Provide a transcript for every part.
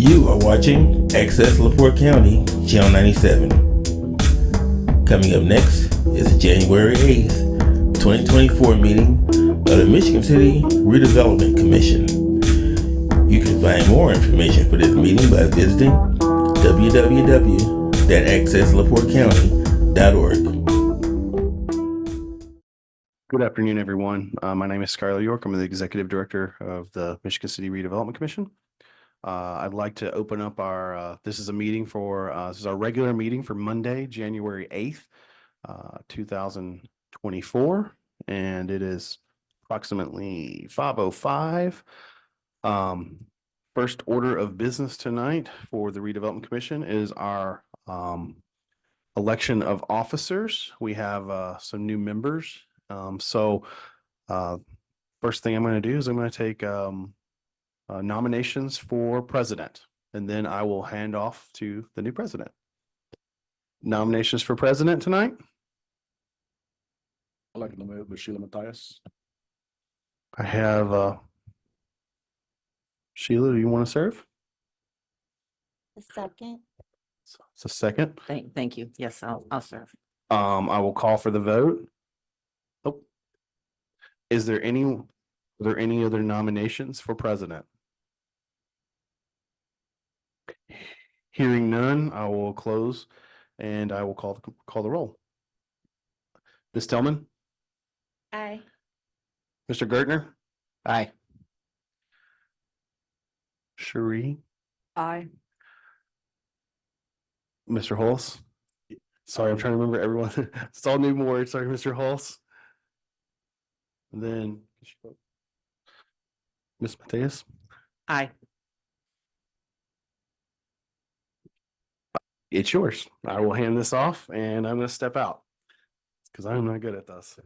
You are watching Access LaPorte County, Channel 97. Coming up next is the January 8th, 2024 meeting of the Michigan City Redevelopment Commission. You can find more information for this meeting by visiting www.accesslaportecounty.org. Good afternoon, everyone. My name is Skylar York. I'm the Executive Director of the Michigan City Redevelopment Commission. I'd like to open up our, this is a meeting for, this is our regular meeting for Monday, January 8th, 2024, and it is approximately 5:05. First order of business tonight for the Redevelopment Commission is our election of officers. We have some new members. First thing I'm going to do is I'm going to take nominations for president, and then I will hand off to the new president. Nominations for president tonight. I'd like to nominate Sheila Matthias. I have Sheila, do you want to serve? A second. It's a second. Thank you. Yes, I'll serve. I will call for the vote. Oh, is there any other nominations for president? Hearing none, I will close and I will call the roll. Ms. Tillman? Aye. Mr. Gertner? Aye. Cherie? Aye. Mr. Hulse? Sorry, I'm trying to remember everyone. It's all new board. Sorry, Mr. Hulse. And then Ms. Matthias? Aye. It's yours. I will hand this off and I'm going to step out because I'm not good at this.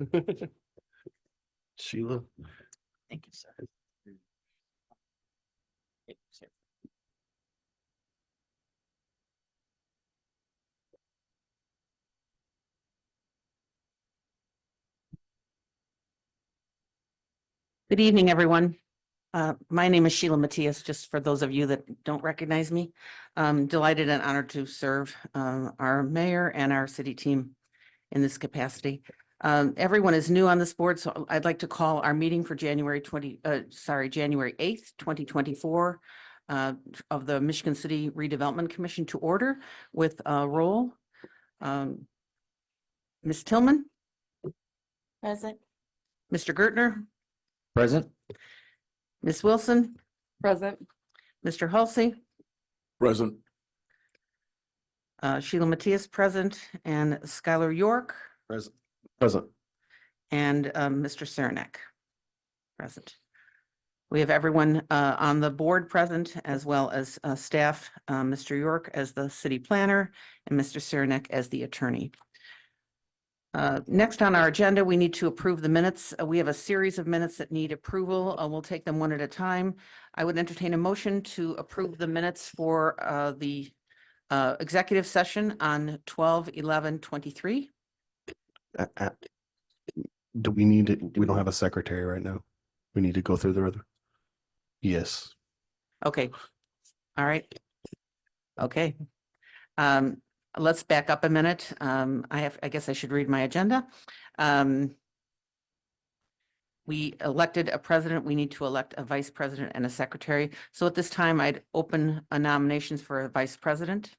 Sheila? Thank you, sir. Good evening, everyone. My name is Sheila Matthias, just for those of you that don't recognize me. I'm delighted and honored to serve our mayor and our city team in this capacity. Everyone is new on this board, so I'd like to call our meeting for January 8th, 2024 of the Michigan City Redevelopment Commission to order with a roll. Ms. Tillman? Present. Mr. Gertner? Present. Ms. Wilson? Present. Mr. Hulsey? Present. Sheila Matthias present, and Skylar York, Present. Present. and Mr. Saranac present. We have everyone on the board present, as well as staff, Mr. York as the city planner and Mr. Saranac as the attorney. Next on our agenda, we need to approve the minutes. We have a series of minutes that need approval. We'll take them one at a time. I would entertain a motion to approve the minutes for the executive session on 12/11/23. Do we need it? We don't have a secretary right now. We need to go through the other. Yes. Okay. All right. Okay. Let's back up a minute. I guess I should read my agenda. We elected a president. We need to elect a vice president and a secretary. So at this time, I'd open nominations for a vice president.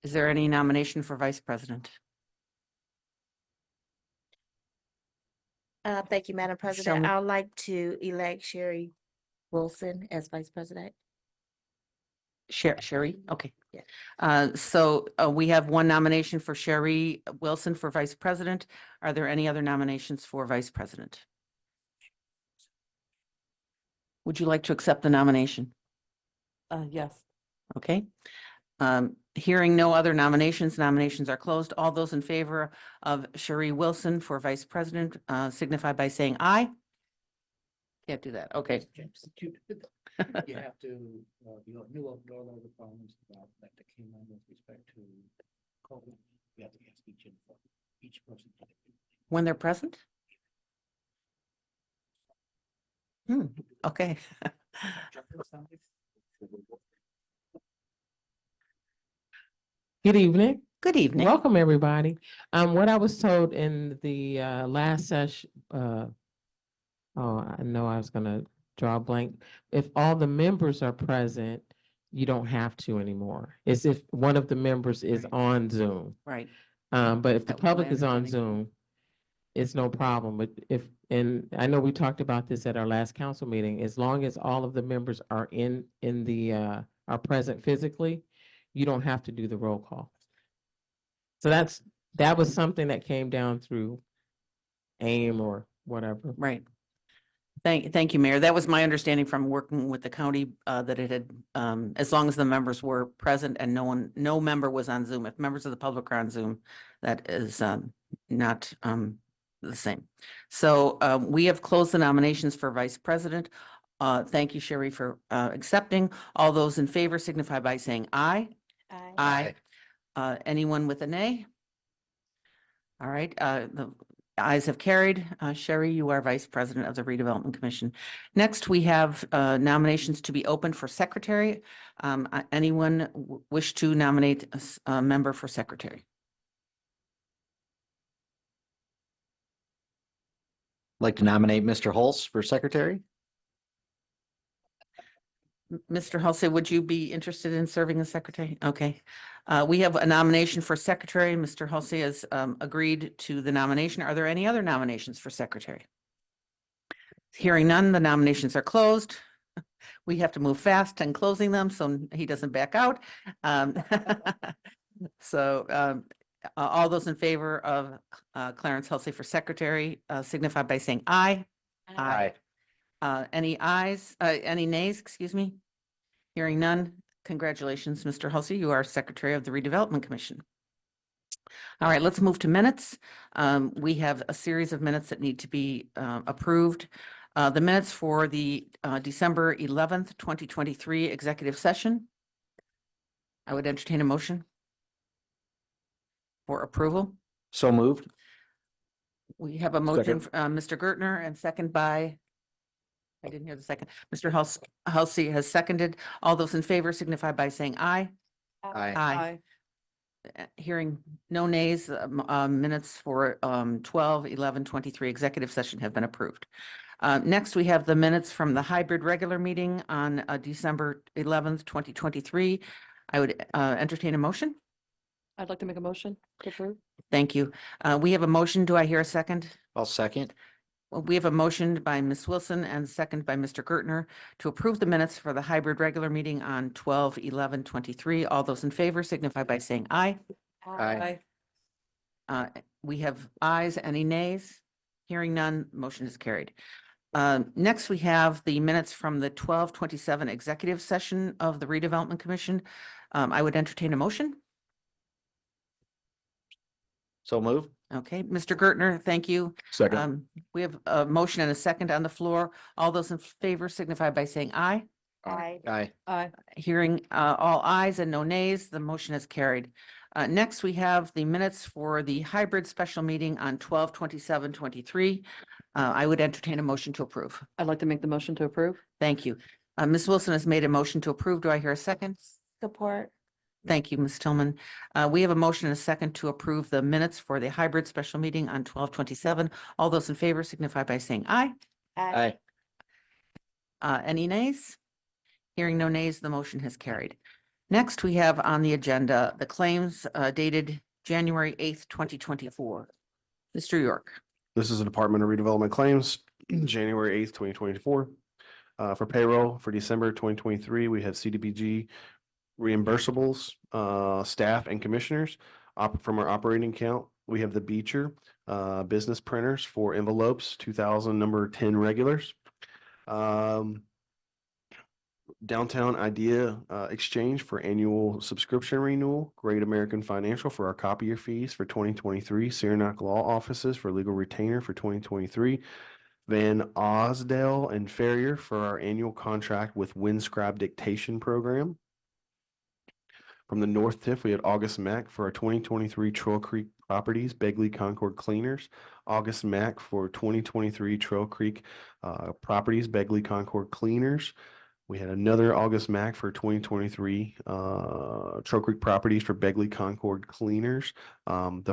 Is there any nomination for vice president? Thank you, Madam President. me. I would like to elect Sherry Wilson as vice president. Sherry? Okay. Yeah. So we have one nomination for Sherry Wilson for vice president. Are there any other nominations for vice president? Would you like to accept the nomination? Yes. Okay. Hearing no other nominations, nominations are closed. All those in favor of Sherry Wilson for vice president signify by saying aye. Can't do that. Okay. You have to, you know the requirements about that came on with respect to COVID. You have to ask each person. When they're present? Okay. Good evening. Good evening. Welcome, everybody. What I was told in the last session, I know I was gonna draw a blank. If all the members are present, you don't have to anymore. It's if one of the members is Right. on Zoom. Right. But if the That was my public is on understanding. Zoom, it's no problem. But and I know we talked about this at our last council meeting, as long as all of the members are in the are present physically, you don't have to do the roll call. So that was something that came down through AIM or whatever. Right. Thank you, Mayor. That was my understanding from working with the county, that it had, as long as the members were present and no member was on Zoom. If members of the public are on Zoom, that is, not, the same. So, we have closed the nominations for vice president. Thank you, Sherry, for, accepting. All those in favor signify by saying aye. Aye. Anyone with a nay? All right, the ayes have carried. Sherry, you are Vice President of the Redevelopment Commission. Next, we have nominations to be open for secretary. Anyone wish to nominate a member for secretary? Like to nominate Mr. Hulse for secretary? Mr. Halsey, would you be interested in serving as secretary? Okay. We have a nomination for secretary. Mr. Halsey has agreed to the nomination. Are there any other nominations for secretary? Hearing none, the nominations are closed. We have to move fast in closing them so he doesn't back out. So all those in favor of Clarence Halsey for secretary signify by saying aye. Aye. Any ayes, any nays, excuse me? Hearing none, congratulations, Mr. Halsey, you are Secretary of the Redevelopment Commission. All right, let's move to minutes. We have a series of minutes that need to be approved. The minutes for the December 11th, 2023 executive session. I would entertain a motion for approval. So moved. We have a motion, Mr. Gertner, and second by, I didn't hear the second. Mr. Halsey has seconded. All those in favor signify by saying aye. Aye. Hearing no nays, minutes for 12/11/23 executive session have been approved. Next, we have the minutes from the hybrid regular meeting on December 11th, 2023. I would entertain a motion. I'd like to make a motion to approve. Thank you. We have a motion. Do I hear a second? I'll second. Well, we have a motion by Ms. Wilson and second by Mr. Gertner to approve the minutes for the hybrid regular meeting on 12/11/23. All those in favor signify by saying aye. Aye. We have ayes. Any nays? Hearing none, motion is carried. Next, we have the minutes from the 12/27 executive session of the Redevelopment Commission. I would entertain a motion. So moved. Okay, Mr. Gertner, thank you. Second. We have a motion and a second on the floor. All those in favor signify by saying aye. Aye. Aye. Aye. Hearing all ayes and no nays, the motion is carried. Next, we have the minutes for the hybrid special meeting on 12/27/23. I would entertain a motion to approve. I'd like to make the motion to approve. Thank you. Ms. Wilson has made a motion to approve. Do I hear a second? Support. Thank you, Ms. Tillman. We have a motion and a second to approve the minutes for the hybrid special meeting on 12/27. All those in favor signify by saying aye. Aye. Any nays? Hearing no nays, the motion has carried. Next, we have on the agenda the claims dated January 8th, 2024. Mr. York. This is the Department of Redevelopment Claims, January 8th, 2024. For payroll for December 2023, we have CDBG reimbursables, staff and commissioners from our operating account. We have the Beecher business printers for envelopes, 2000 number 10 regulars. Downtown Idea Exchange for annual subscription renewal. Great American Financial for our copier fees for 2023. Saranac Law Offices for legal retainer for 2023. Van Osdale and Ferrier for our annual contract with Windscribe Dictation Program. From the North TIF, we had August Mack for our 2023 Trail Creek Properties, Begley Concord Cleaners. August Mack for 2023 Trail Creek Properties, Begley Concord Cleaners. We had another August MAC for 2023, Trail Creek Properties for Begley Concord Cleaners. Let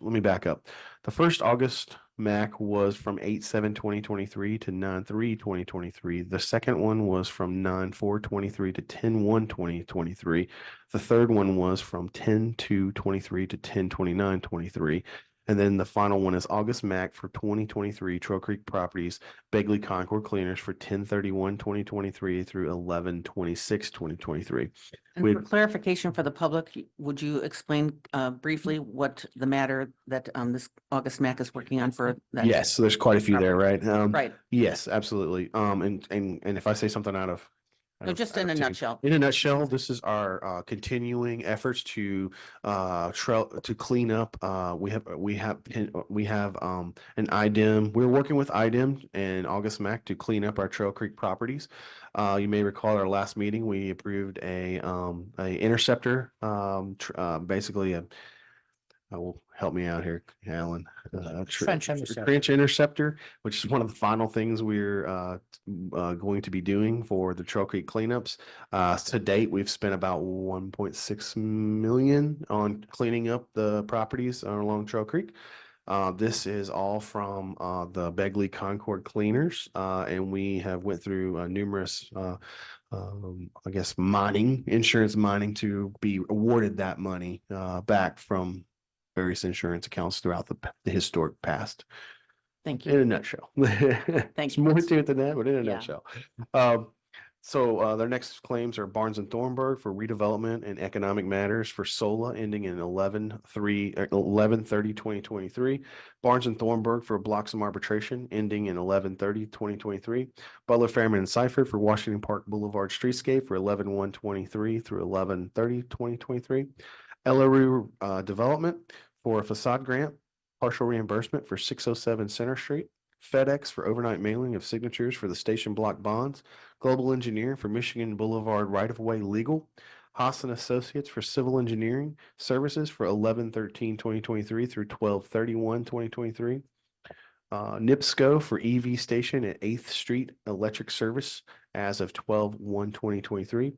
me back up. The first August MAC was from 8/7/2023 to 9/3/2023. The second one was from 9/4/23 to 10/1/2023. The third one was from 10/2/23 to 10/29/23. And then the final one is August MAC for 2023 Trail Creek Properties, Begley Concord Cleaners for 10/31/2023 through 11/26/2023. And We- for clarification for the public, would you explain briefly what the matter that this August MAC is working on for that? Yes, so there's quite a few there, right? Right. Yes, absolutely. And if I say something out of No, just in a nutshell. In a nutshell, this is our continuing efforts to clean up. We have an IDEM. We're working with IDEM and August MAC to clean up our Trail Creek properties. You may recall our last meeting, we approved a interceptor, basically help me out here, Alan. Trench interceptor. Trench interceptor, which is one of the final things we're going to be doing for the Trail Creek cleanups. To date, we've spent about 1.6 million on cleaning up the properties along Trail Creek. This is all from the Begley Concord Cleaners, and we have went through numerous I guess insurance mining to be awarded that money back from various insurance accounts throughout the historic past. Thank In a you. nutshell. Thank There's you. more to it than that, but in a Yeah. nutshell. So their next claims are Barnes and Thornburg for redevelopment and economic matters for SOLA ending in 11/30/2023. Barnes and Thornburg for Bloxham arbitration ending in 11/30/2023. Butler, Fairman, and Seifert for Washington Park Boulevard streetscape for 11/1/23 through 11/30/2023. Ellery Development for a facade grant, partial reimbursement for 607 Center Street. FedEx for overnight mailing of signatures for the station block bonds. Global Engineer for Michigan Boulevard right-of-way legal. Haas and Associates for civil engineering services for 11/13/2023 through 12/31/2023. NIPSCO for EV station at 8th Street electric service as of 12/1/2023.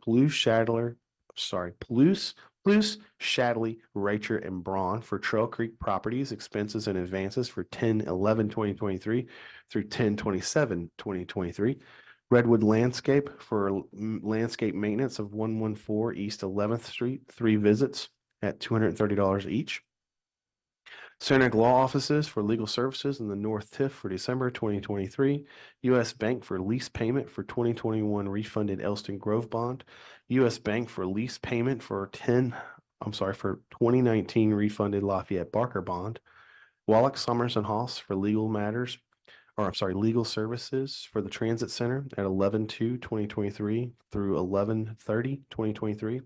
Plus Shadley, Reicher, and Braun for Trail Creek Properties expenses and advances for 10/11/2023 through 10/27/2023. Redwood Landscape for landscape maintenance of 114 East 11th Street, 3 visits at $230 each. Saranac Law Offices for legal services in the North TIF for December 2023. U.S. Bank for lease payment for 2021 refunded Elston Grove bond. U.S. Bank for lease payment for 2019 refunded Lafayette Barker bond. Wallach, Summers, and Haas for legal services for the Transit Center at 11/2/2023 through 11/30/2023.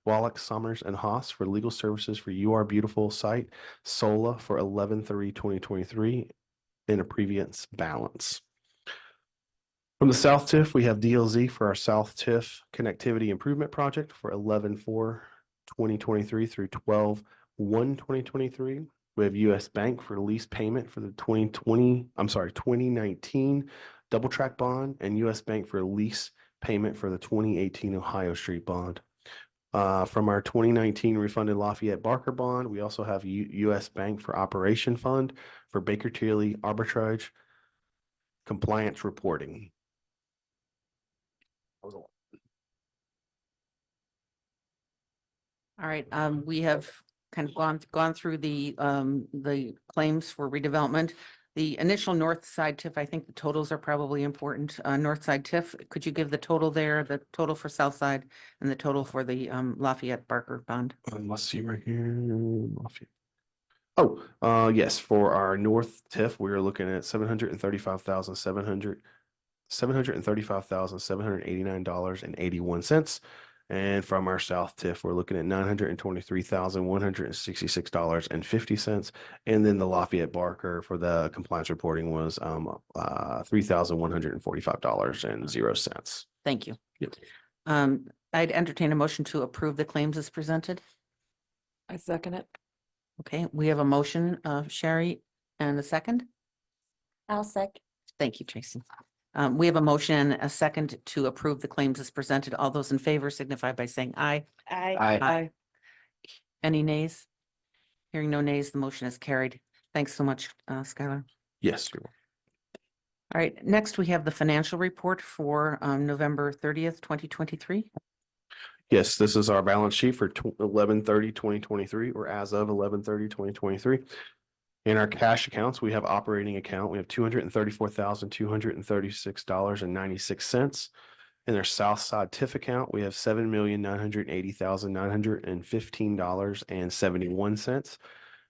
Wallach, Summers, and Haas for legal services for You Are Beautiful site, SOLA for 11/3/2023 in a previous balance. From the South TIF, we have DLZ for our South TIF Connectivity Improvement Project for 11/4/2023 through 12/1/2023. We have U.S. Bank for lease payment for the 2019 double track bond, and U.S. Bank for lease payment for the 2018 Ohio Street bond. From our 2019 refunded Lafayette Barker bond, we also have U.S. Bank for Operation Fund for Baker Tilly arbitrage compliance reporting. All right, we have kind of gone through the claims for redevelopment. The initial north side TIF, I think the totals are probably important. North side TIF, could you give the total there, the total for south side and the total for the Lafayette Barker bond? Let's see right here. Lafayette. Yes, for our north TIF, we are looking at $735,789.81. And from our south TIF, we're looking at $923,166.50. And then the Lafayette Barker for the compliance reporting was $3,145.00. Thank you. Yep. I'd entertain a motion to approve the claims as presented. I second it. Okay, we have a motion, Sherry, and a second. I'll second. Thank you, Tracy. We have a motion, and a second to approve the claims as presented. All those in favor signify by saying aye. Aye. Any nays? Hearing no nays, the motion is carried. Thanks so much, Skylar. Yes. You're welcome. All right, next we have the financial report for November 30th, 2023. Yes, this is our balance sheet for 11/30/2023, or as of 11/30/2023. In our cash accounts, we have operating account, we have $234,236.96. In our South Side TIF account, we have $7,980,915.71.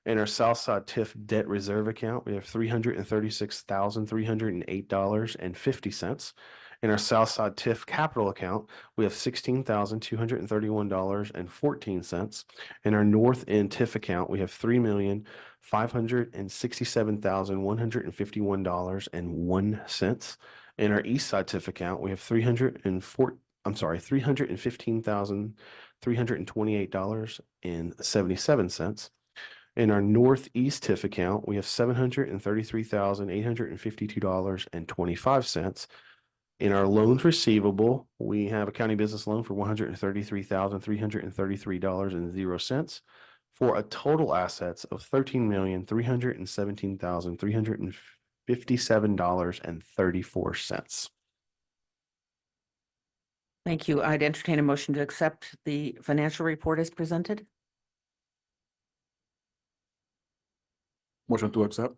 In our Southside TIF debt reserve account, we have $336,308.50. In our Southside TIF capital account, we have $16,231.14. In our North End TIF account, we have $3,567,151.01. In our East Side TIF account, we have $315,328.77. In our Northeast TIF account, we have $733,852.25. In our loans receivable, we have a county business loan for $133,333.00, for a total assets of $13,317,357.34. Thank you. I'd entertain a motion to accept the financial report as presented. Motion to accept.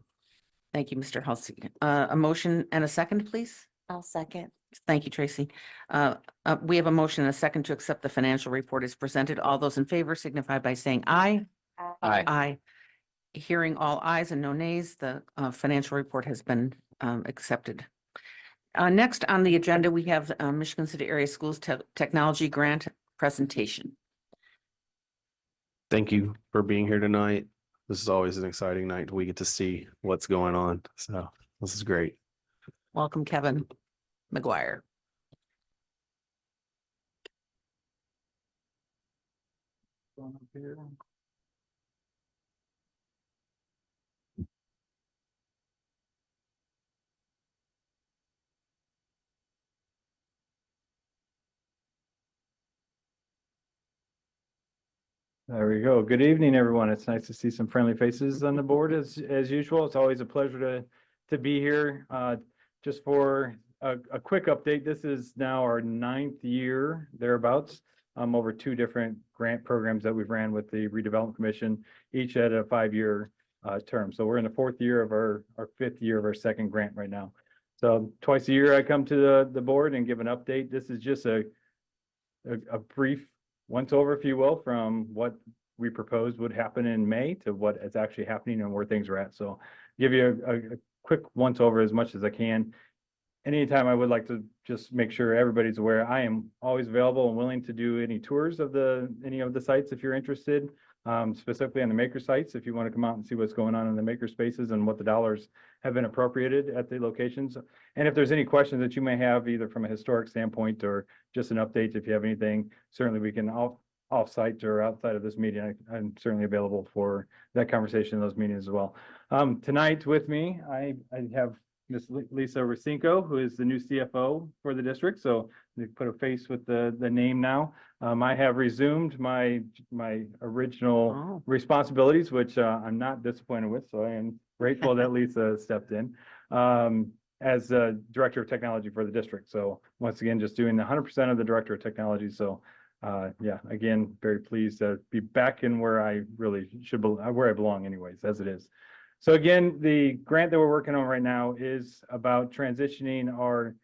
Thank you, Mr. Halsey. A motion and a second, please. I'll second. Thank you, Tracy. We have a motion and a second to accept the financial report as presented. All those in favor signify by saying aye. Aye. Aye. Hearing all ayes and no nays, the financial report has been accepted. Next on the agenda, we have Michigan City Area Schools Technology Grant presentation. Thank you for being here tonight. This is always an exciting night. We get to see what's going on. So this is great. Welcome, Kevin McGuire. There we go. Good evening, everyone. It's nice to see some friendly faces on the board as usual. It's always a pleasure to be here. Just for a quick update, this is now our 9th year thereabouts. Over 2 different grant programs that we've ran with the Redevelopment Commission, each at a 5-year term. So we're in the 4th year of our 5th year of our 2nd grant right now. So twice a year I come to the board and give an update. This is just a brief once over, if you will, from what we proposed would happen in May to what is actually happening and where things are at. So give you a quick once over as much as I can. Anytime I would like to just make sure everybody's aware, I am always available and willing to do any tours of any of the sites if you're interested, specifically on the maker sites, if you want to come out and see what's going on in the maker spaces and what the dollars have been appropriated at the locations. And if there's any questions that you may have, either from a historic standpoint or just an update, if you have anything, certainly we can off-site or outside of this meeting. I'm certainly available for that conversation in those meetings as well. Tonight with me, I have Ms. Lisa Racinko, who is the new CFO for the district. So they put a face with the name now. I have resumed my original responsibilities, which I'm not disappointed with. So I am grateful that Lisa stepped in as Director of Technology for the district. So once again, just doing 100% of the Director of Technology. So yeah, again, very pleased to be back in where I really where I belong anyways, as it is. So again, the grant that we're working on right now is about transitioning our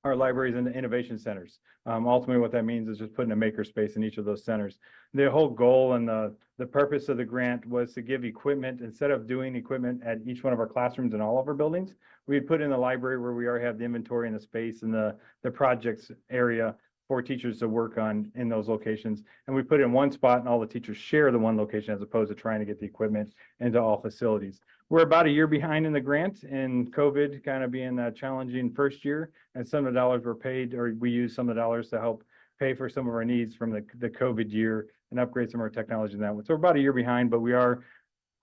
libraries into innovation centers. Ultimately, what that means is just putting a maker space in each of those centers. The whole goal and the purpose of the grant was to give equipment, instead of doing equipment at each one of our classrooms in all of our buildings, we'd put in the library where we already have the inventory and the space and the projects area for teachers to work on in those locations. And we put it in one spot and all the teachers share the one location as opposed to trying to get the equipment into all facilities. We're about a year behind in the grant, and COVID kind of being that challenging first year, and some of the dollars were paid, or we used some of the dollars to help pay for some of our needs from the COVID year and upgrade some of our technology in that one. So we're about a year behind, but we are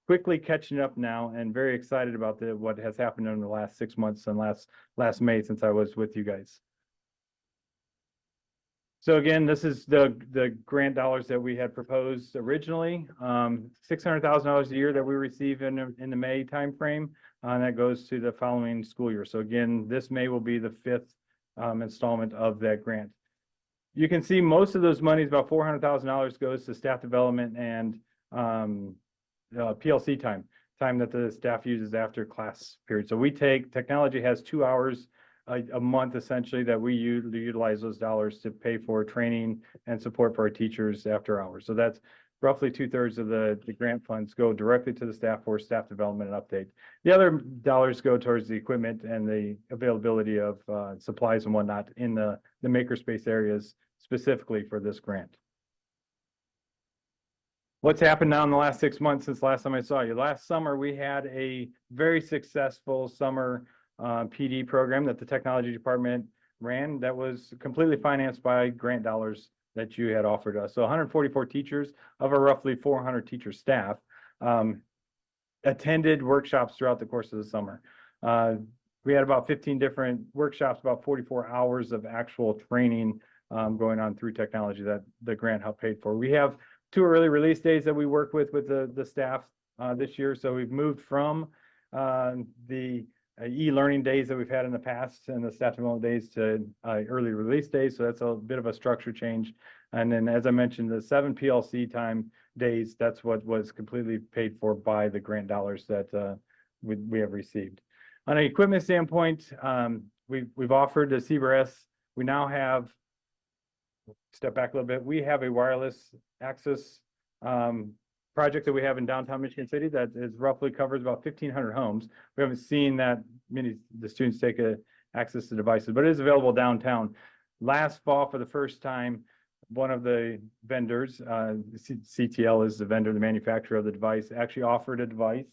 quickly catching up now and very excited about what has happened in the last 6 months and last May since I was with you guys. So again, this is the grant dollars that we had proposed originally, $600,000 a year that we receive in the May timeframe, and that goes to the following school year. So again, this May will be the 5th installment of that grant. You can see most of those monies, about $400,000, goes to staff development and PLC time that the staff uses after class period. So technology has 2 hours a month essentially that we utilize those dollars to pay for training and support for our teachers after hours. So that's roughly 2/3 of the grant funds go directly to the staff for staff development and update. The other dollars go towards the equipment and the availability of supplies and whatnot in the makerspace areas specifically for this grant. What's happened now in the last 6 months since last time I saw you? Last summer, we had a very successful summer PD program that the technology department ran that was completely financed by grant dollars that you had offered us. So 144 teachers of our roughly 400 teacher staff attended workshops throughout the course of the summer. We had about 15 different workshops, about 44 hours of actual training going on through technology that the grant helped paid for. We have 2 early release days that we work with the staff this year. So we've moved from the e-learning days that we've had in the past and the staff development days to early release days. So that's a bit of a structure change. And then, as I mentioned, the 7 PLC time days, that's what was completely paid for by the grant dollars that we have received. On an equipment standpoint, we've offered the CBRS. We now have, step back a little bit, we have a wireless access project that we have in downtown Michigan City that is roughly covers about 1,500 homes. We haven't seen that many the students take access to devices, but it is available downtown. Last fall, for the first time, one of the vendors, CTL is the vendor, the manufacturer of the device, actually offered a device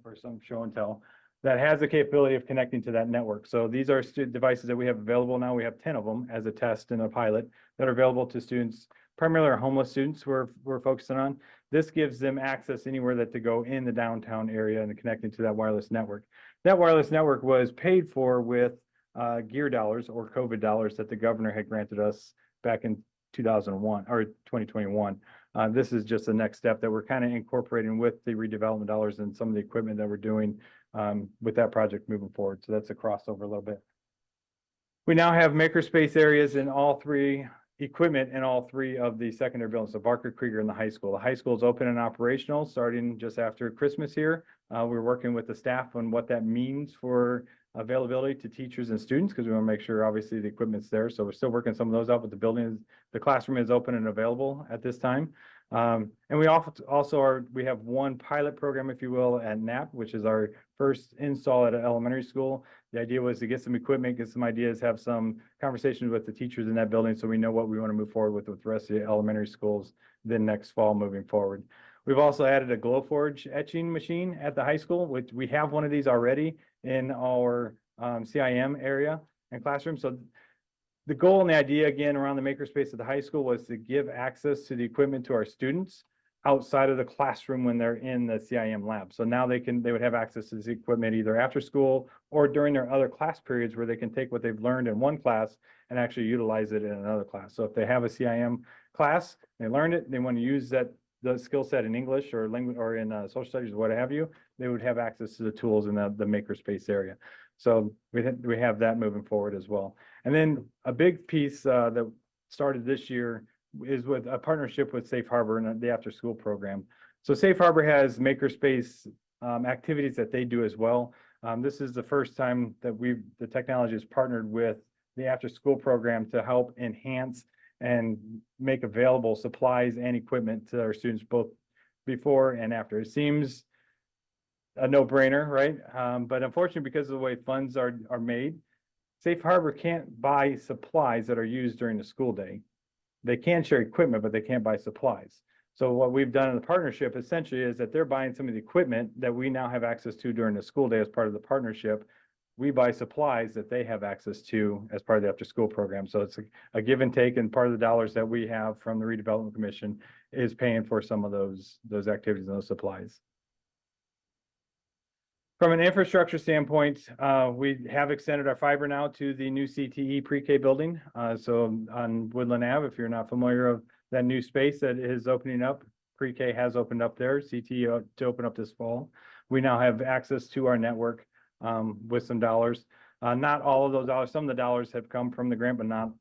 for some show and tell that has the capability of connecting to that network. So these are devices that we have available now. We have 10 of them as a test and a pilot that are available to students, primarily our homeless students we're focusing on. This gives them access anywhere that to go in the downtown area and connecting to that wireless network. That wireless network was paid for with gear dollars or COVID dollars that the governor had granted us back in 2001 or 2021. This is just the next step that we're kind of incorporating with the redevelopment dollars and some of the equipment that we're doing with that project moving forward. So that's a crossover a little bit. We now have makerspace areas in all 3, equipment in all 3 of the secondary buildings, so Barker, Krieger, and the high school. The high school is open and operational starting just after Christmas here. We're working with the staff on what that means for availability to teachers and students, because we want to make sure obviously the equipment's there. So we're still working some of those out, but the classroom is open and available at this time. And we we have one pilot program, if you will, at NAP, which is our first install at an elementary school. The idea was to get some equipment, get some ideas, have some conversations with the teachers in that building so we know what we want to move forward with the rest of the elementary schools then next fall moving forward. We've also added a Glowforge etching machine at the high school, which we have one of these already in our CIM area and classroom. So the goal and the idea again around the makerspace at the high school was to give access to the equipment to our students outside of the classroom when they're in the CIM lab. So now they would have access to this equipment either after school or during their other class periods where they can take what they've learned in one class and actually utilize it in another class. So if they have a CIM class, they learned it, they want to use the skill set in English or language or in social studies, what have you, they would have access to the tools in the makerspace area. So we have that moving forward as well. And then a big piece that started this year is with a partnership with Safe Harbor and the after school program. So Safe Harbor has makerspace activities that they do as well. This is the first time that the technology has partnered with the after school program to help enhance and make available supplies and equipment to our students both before and after. It seems a no-brainer, right? But unfortunately, because of the way funds are made, Safe Harbor can't buy supplies that are used during the school day. They can share equipment, but they can't buy supplies. So what we've done in the partnership essentially is that they're buying some of the equipment that we now have access to during the school day as part of the partnership. We buy supplies that they have access to as part of the after school program. So it's a give and take, and part of the dollars that we have from the Redevelopment Commission is paying for some of those activities and those supplies. From an infrastructure standpoint, we have extended our fiber now to the new CTE pre-K building. So on Woodland Ave, if you're not familiar of that new space that is opening up, pre-K has opened up there, CTE to open up this fall. We now have access to our network with some dollars. Not all of those dollars, some of the dollars have come from the grant, but not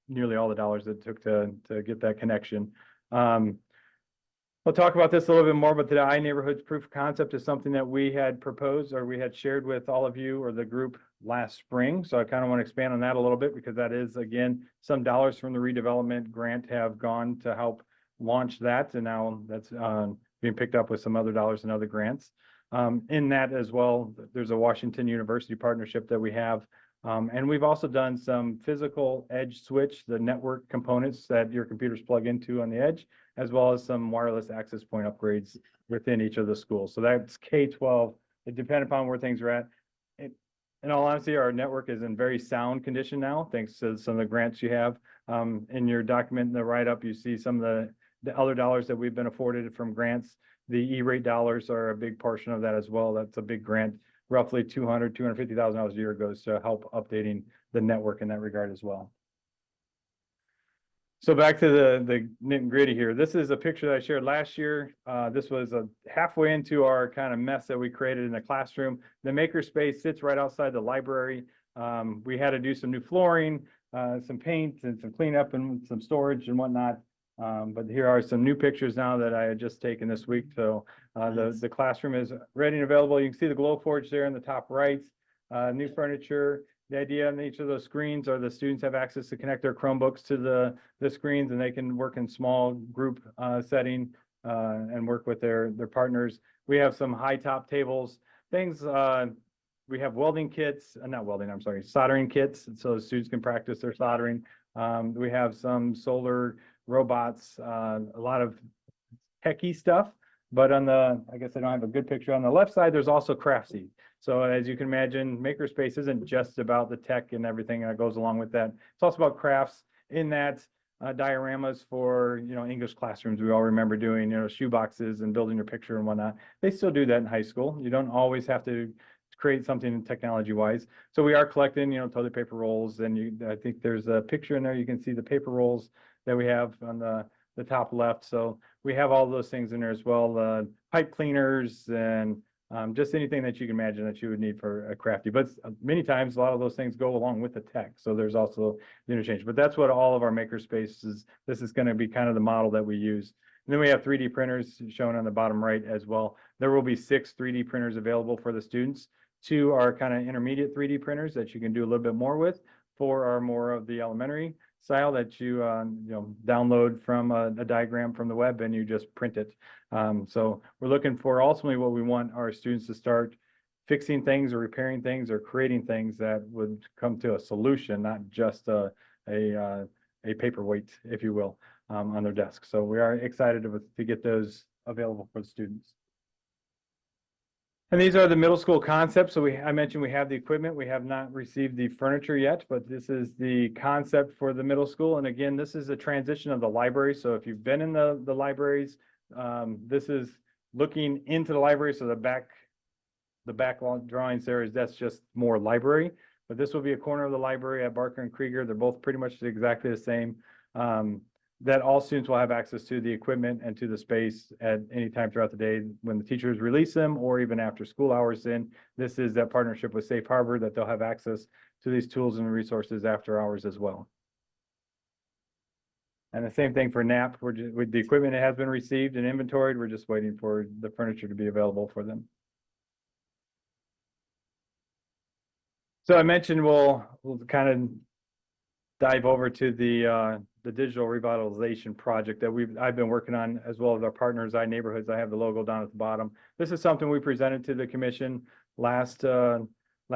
nearly all the dollars it took to get that connection. We'll talk about this a little bit more, but the iNeighborhoods proof of concept is something that we had proposed or we had shared with all of you or the group last spring. So I kind of want to expand on that a little bit because that is, again, some dollars from the redevelopment grant have gone to help launch that. And now that's being picked up with some other dollars and other grants. In that as well, there's a Washington University partnership that we have. And we've also done some physical edge switch, the network components that your computers plug into on the edge, as well as some wireless access point upgrades within each of the schools. So that's K-12. It depends upon where things are at. In all honesty, our network is in very sound condition now, thanks to some of the grants you have. In your document in the write-up, you see some of the other dollars that we've been afforded from grants. The E-rate dollars are a big portion of that as well. That's a big grant. Roughly $250,000 a year goes to help updating the network in that regard as well. So back to the nitty gritty here. This is a picture that I shared last year. This was halfway into our kind of mess that we created in the classroom. The makerspace sits right outside the library. We had to do some new flooring, some paint and some cleanup and some storage and whatnot. But here are some new pictures now that I had just taken this week. So the classroom is ready and available. You can see the Glowforge there in the top right, new furniture. The idea on each of those screens are the students have access to connect their Chromebooks to the screens, and they can work in small group setting and work with their partners. We have some high top tables, things. We have welding kits, not welding, I'm sorry, soldering kits, so students can practice their soldering. We have some solar robots, a lot of techie stuff. But on the, I guess I don't have a good picture. On the left side, there's also Craftsy. So as you can imagine, Makerspace isn't just about the tech and everything that goes along with that. It's also about crafts in that dioramas for, English classrooms. We all remember doing, shoe boxes and building your picture and whatnot. They still do that in high school. You don't always have to create something technology wise. So we are collecting, toilet paper rolls. And I think there's a picture in there. You can see the paper rolls that we have on the top left. So we have all those things in there as well, pipe cleaners and just anything that you can imagine that you would need for a crafty. But many times, a lot of those things go along with the tech. So there's also the interchange. But that's what all of our makerspace is. This is going to be kind of the model that we use. And then we have 3D printers shown on the bottom right as well. There will be 6 3D printers available for the students. 2 are kind of intermediate 3D printers that you can do a little bit more with. 4 are more of the elementary style that you download from a diagram from the web and you just print it. So we're looking for ultimately what we want our students to start fixing things or repairing things or creating things that would come to a solution, not just a paperweight, if you will, on their desk. So we are excited to get those available for the students. And these are the middle school concepts. So I mentioned we have the equipment. We have not received the furniture yet, but this is the concept for the middle school. And again, this is a transition of the library. So if you've been in the libraries, this is looking into the library. So the back drawings there that's just more library. But this will be a corner of the library at Barker and Krieger. They're both pretty much exactly the same. That all students will have access to the equipment and to the space at any time throughout the day when the teachers release them or even after school hours in. This is that partnership with Safe Harbor that they'll have access to these tools and resources after hours as well. And the same thing for NAP, with the equipment that has been received and inventoried, we're just waiting for the furniture to be available for them. So I mentioned we'll kind of dive over to the digital revitalization project that I've been working on, as well as our partners, iNeighborhoods. I have the logo down at the bottom. This is something we presented to the commission last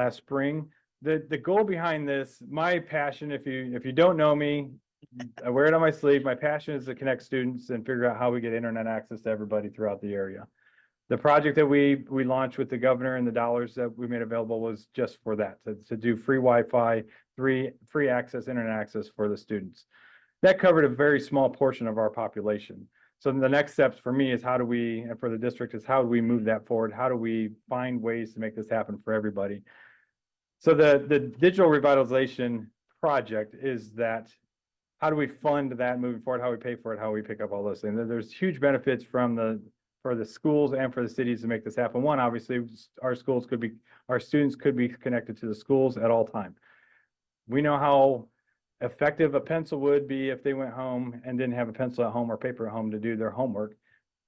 spring. The goal behind this, my passion, if you don't know me, I wear it on my sleeve. My passion is to connect students and figure out how we get internet access to everybody throughout the area. The project that we launched with the governor and the dollars that we made available was just for that, to do free Wi-Fi, free access, internet access for the students. That covered a very small portion of our population. So the next steps for me is how do we, and for the district is how do we move that forward? How do we find ways to make this happen for everybody? So the digital revitalization project is that, how do we fund that moving forward? How we pay for it, how we pick up all those things. There's huge benefits for the schools and for the cities to make this happen. One, obviously, our students could be connected to the schools at all time. We know how effective a pencil would be if they went home and didn't have a pencil at home or paper at home to do their homework.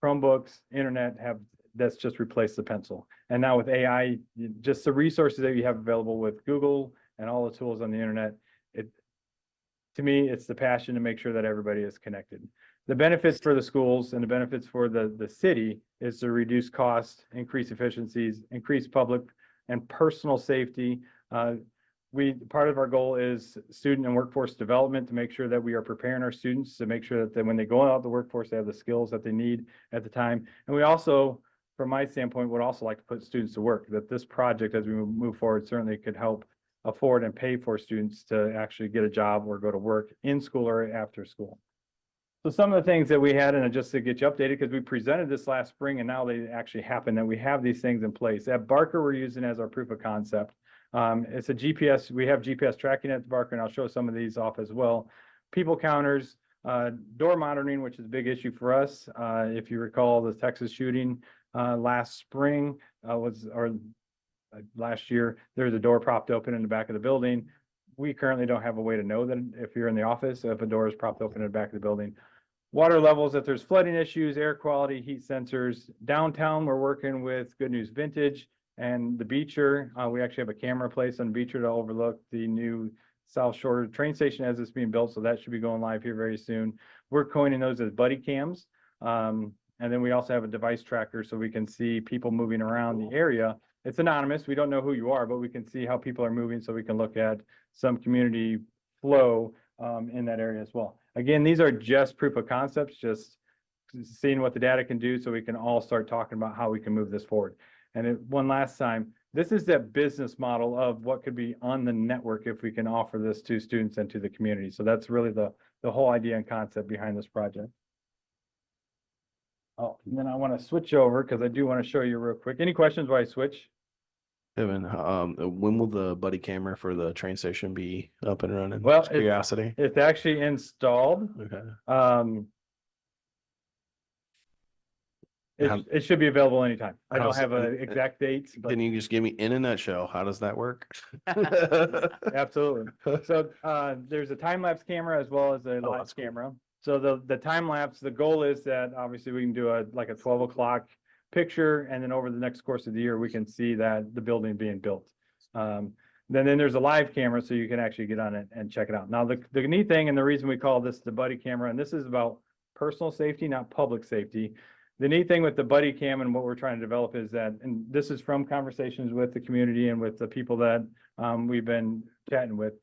Chromebooks, internet that's just replaced the pencil. And now with AI, just the resources that you have available with Google and all the tools on the internet, to me, it's the passion to make sure that everybody is connected. The benefits for the schools and the benefits for the city is to reduce costs, increase efficiencies, increase public and personal safety. Part of our goal is student and workforce development, to make sure that we are preparing our students to make sure that when they go out the workforce, they have the skills that they need at the time. And we also, from my standpoint, would also like to put students to work, that this project, as we move forward, certainly could help afford and pay for students to actually get a job or go to work in school or after school. So some of the things that we had, and just to get you updated, because we presented this last spring and now they actually happen, that we have these things in place. At Barker, we're using as our proof of concept. It's a GPS, we have GPS tracking at Barker, and I'll show some of these off as well. People counters, door monitoring, which is a big issue for us. If you recall the Texas shooting last spring, last year, there was a door propped open in the back of the building. We currently don't have a way to know that if you're in the office, if a door is propped open in the back of the building. Water levels, if there's flooding issues, air quality, heat sensors. Downtown, we're working with Good News Vintage and the Beecher. We actually have a camera placed on Beecher to overlook the new South Shore train station as it's being built. So that should be going live here very soon. We're coining those as buddy cams. And then we also have a device tracker so we can see people moving around the area. It's anonymous. We don't know who you are, but we can see how people are moving so we can look at some community flow in that area as well. Again, these are just proof of concepts, just seeing what the data can do so we can all start talking about how we can move this forward. And one last time, this is that business model of what could be on the network if we can offer this to students and to the community. So that's really the whole idea and concept behind this project. Oh, and then I want to switch over because I do want to show you real quick. Any questions while I switch? Kevin, when will the buddy camera for the train station be up and running? Well, Just curiosity. it's actually installed. Okay. It should be available anytime. I don't How's- have an exact date, but Can you just give me in a nutshell, how does that work? absolutely. So there's a time lapse camera as well as a live that's cool. camera. So the time lapse, the goal is that obviously we can do a 12 o'clock picture, and then over the next course of the year, we can see that the building being built. Then there's a live camera, so you can actually get on it and check it out. Now, the neat thing, and the reason we call this the buddy camera, and this is about personal safety, not public safety. The neat thing with the buddy cam and what we're trying to develop is that, and this is from conversations with the community and with the people that we've been chatting with,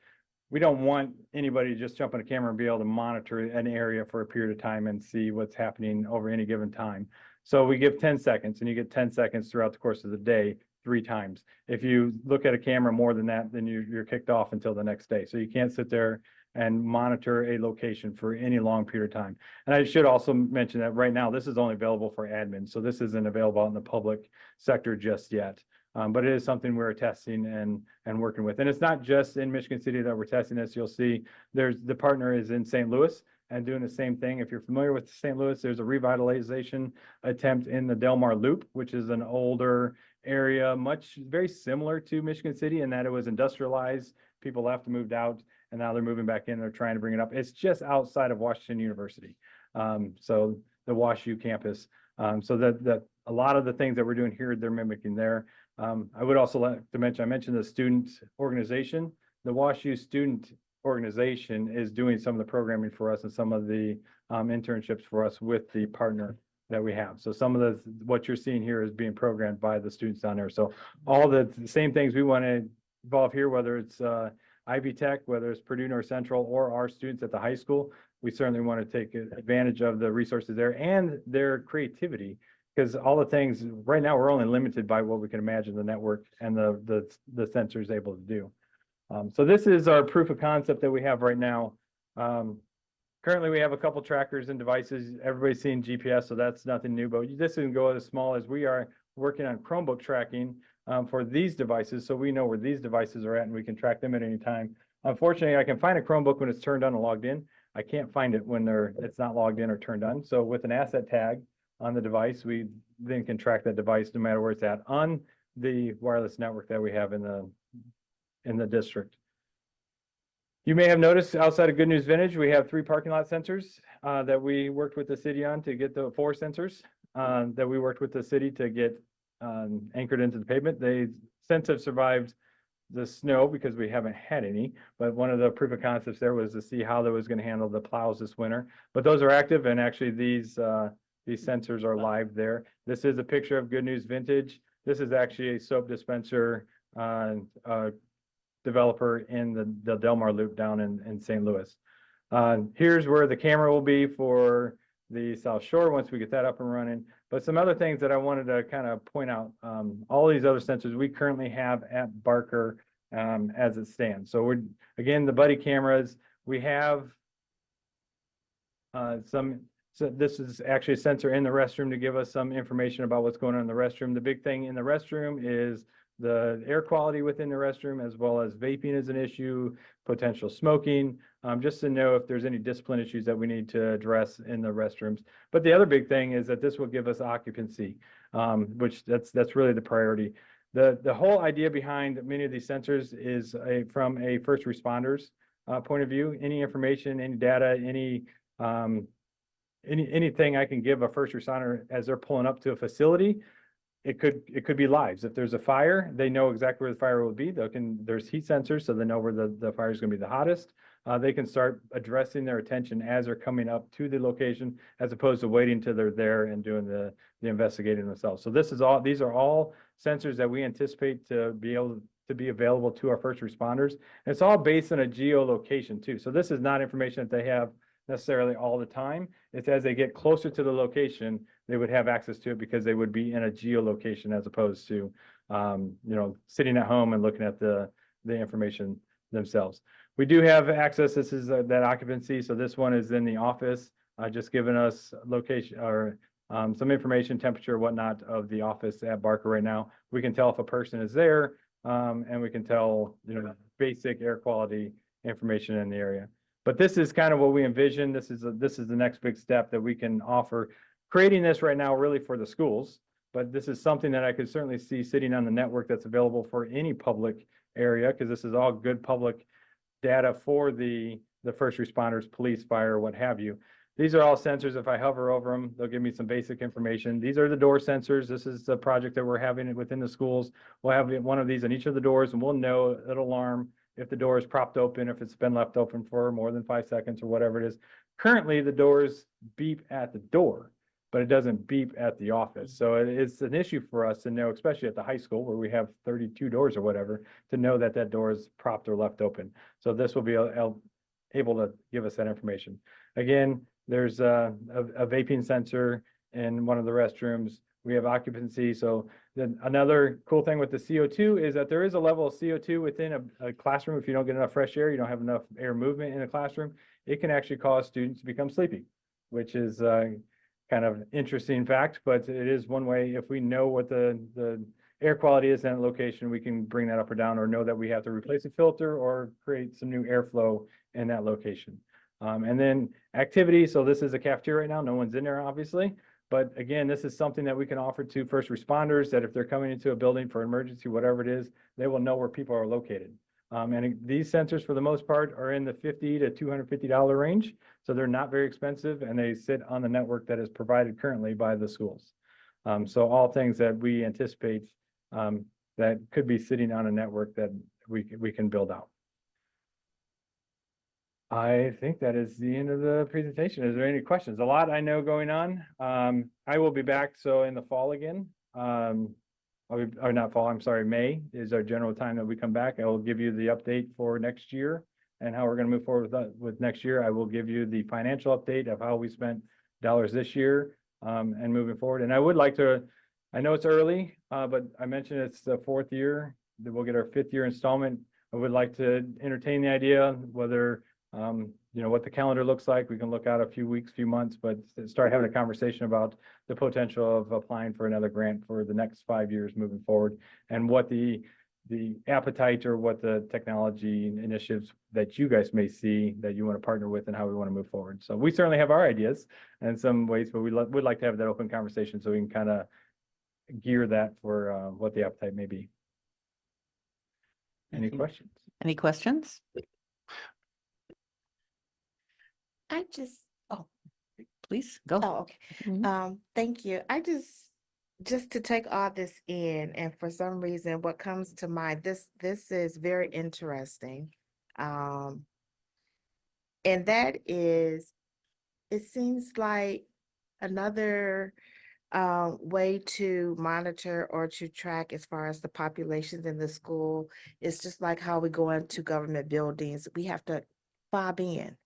we don't want anybody to just jump on a camera and be able to monitor an area for a period of time and see what's happening over any given time. So we give 10 seconds, and you get 10 seconds throughout the course of the day, 3 times. If you look at a camera more than that, then you're kicked off until the next day. So you can't sit there and monitor a location for any long period of time. And I should also mention that right now, this is only available for admins. So this isn't available in the public sector just yet. But it is something we're testing and working with. And it's not just in Michigan City that we're testing this. You'll see the partner is in St. Louis and doing the same thing. If you're familiar with St. Louis, there's a revitalization attempt in the Delmar Loop, which is an older area, very similar to Michigan City in that it was industrialized. People left and moved out, and now they're moving back in. They're trying to bring it up. It's just outside of Washington University. So the WashU campus. So that a lot of the things that we're doing here, they're mimicking there. I would also like to mention, I mentioned the student organization. The WashU student organization is doing some of the programming for us and some of the internships for us with the partner that we have. So some of what you're seeing here is being programmed by the students down there. So all the same things we want to involve here, whether it's Ivy Tech, whether it's Purdue North Central, or our students at the high school, we certainly want to take advantage of the resources there and their creativity. Because all the things right now, we're only limited by what we can imagine the network and the sensor is able to do. So this is our proof of concept that we have right now. currently we have a couple trackers and devices. Everybody's seeing GPS, so that's nothing new, but this can go as small as we are working on Chromebook tracking for these devices. So we know where these devices are at and we can track them at any time. Unfortunately, I can find a Chromebook when it's turned on and logged in. I can't find it when it's not logged in or turned on. So with an asset tag on the device, we then can track that device no matter where it's at on the wireless network that we have in the district. You may have noticed outside of Good News Vintage, we have 3 parking lot sensors that we worked with the city on to get the 4 sensors that we worked with the city to get anchored into the pavement. They since have survived the snow because we haven't had any, but one of the proof of concepts there was to see how that was going to handle the plows this winter. But those are active, and actually these sensors are live there. This is a picture of Good News Vintage. This is actually a soap dispenser developer in the Del Mar Loop down in St. Louis. Here's where the camera will be for the South Shore once we get that up and running. But some other things that I wanted to kind of point out, all these other sensors we currently have at Barker as it stands. So we're, again, the buddy cameras, we have so this is actually a sensor in the restroom to give us some information about what's going on in the restroom. The big thing in the restroom is the air quality within the restroom, as well as vaping is an issue, potential smoking, just to know if there's any discipline issues that we need to address in the restrooms. But the other big thing is that this will give us occupancy, which that's really the priority. The whole idea behind many of these sensors is from a first responders point of view. Any information, any data, anything I can give a first responder as they're pulling up to a facility, it could be lives. If there's a fire, they know exactly where the fire will be. There's heat sensors, so they know where the fire is going to be the hottest. They can start addressing their attention as they're coming up to the location, as opposed to waiting till they're there and doing the investigating themselves. So these are all sensors that we anticipate to be able to be available to our first responders. And it's all based on a geolocation too. So this is not information that they have necessarily all the time. It's as they get closer to the location, they would have access to it because they would be in a geolocation as opposed to, sitting at home and looking at the information themselves. We do have access. This is that occupancy. So this one is in the office, just giving us location or some information, temperature, whatnot of the office at Barker right now. We can tell if a person is there, and we can tell, basic air quality information in the area. But this is kind of what we envision. This is the next big step that we can offer. Creating this right now really for the schools, but this is something that I could certainly see sitting on the network that's available for any public area, because this is all good public data for the first responders, police, fire, what have you. These are all sensors. If I hover over them, they'll give me some basic information. These are the door sensors. This is the project that we're having within the schools. We'll have one of these on each of the doors, and we'll know it'll alarm if the door is propped open, if it's been left open for more than 5 seconds or whatever it is. Currently, the doors beep at the door, but it doesn't beep at the office. So it's an issue for us to know, especially at the high school where we have 32 doors or whatever, to know that that door is propped or left open. So this will be able to give us that information. Again, there's a vaping sensor in one of the restrooms. We have occupancy. So then another cool thing with the CO2 is that there is a level of CO2 within a classroom. If you don't get enough fresh air, you don't have enough air movement in a classroom, it can actually cause students to become sleepy, which is kind of interesting fact, but it is one way. If we know what the air quality is in that location, we can bring that up or down, or know that we have to replace a filter or create some new airflow in that location. And then activity. So this is a cafeteria right now. No one's in there, obviously. But again, this is something that we can offer to first responders, that if they're coming into a building for emergency, whatever it is, they will know where people are located. And these sensors, for the most part, are in the $50 to $250 range. So they're not very expensive, and they sit on the network that is provided currently by the schools. So all things that we anticipate that could be sitting on a network that we can build out. I think that is the end of the presentation. Is there any questions? A lot I know going on. I will be back in the fall again. Or not fall, I'm sorry, May is our general time that we come back. I will give you the update for next year and how we're going to move forward with next year. I will give you the financial update of how we spent dollars this year and moving forward. And I would like to, I know it's early, but I mentioned it's the 4th year that we'll get our 5th year installment. I would like to entertain the idea, whether what the calendar looks like. We can look out a few weeks, few months, but start having a conversation about the potential of applying for another grant for the next 5 years moving forward, and what the appetite or what the technology initiatives that you guys may see that you want to partner with and how we want to move forward. So we certainly have our ideas in some ways, but we'd like to have that open conversation so we can kind of gear that for what the appetite may be. Any questions? Any questions? I just, Please go. oh, okay. Mhm. Thank you. Just to take all this in, and for some reason, what comes to mind, this is very interesting. And that is, it seems like another way to monitor or to track as far as the populations in the school is just like how we go into government buildings. We have to fob in.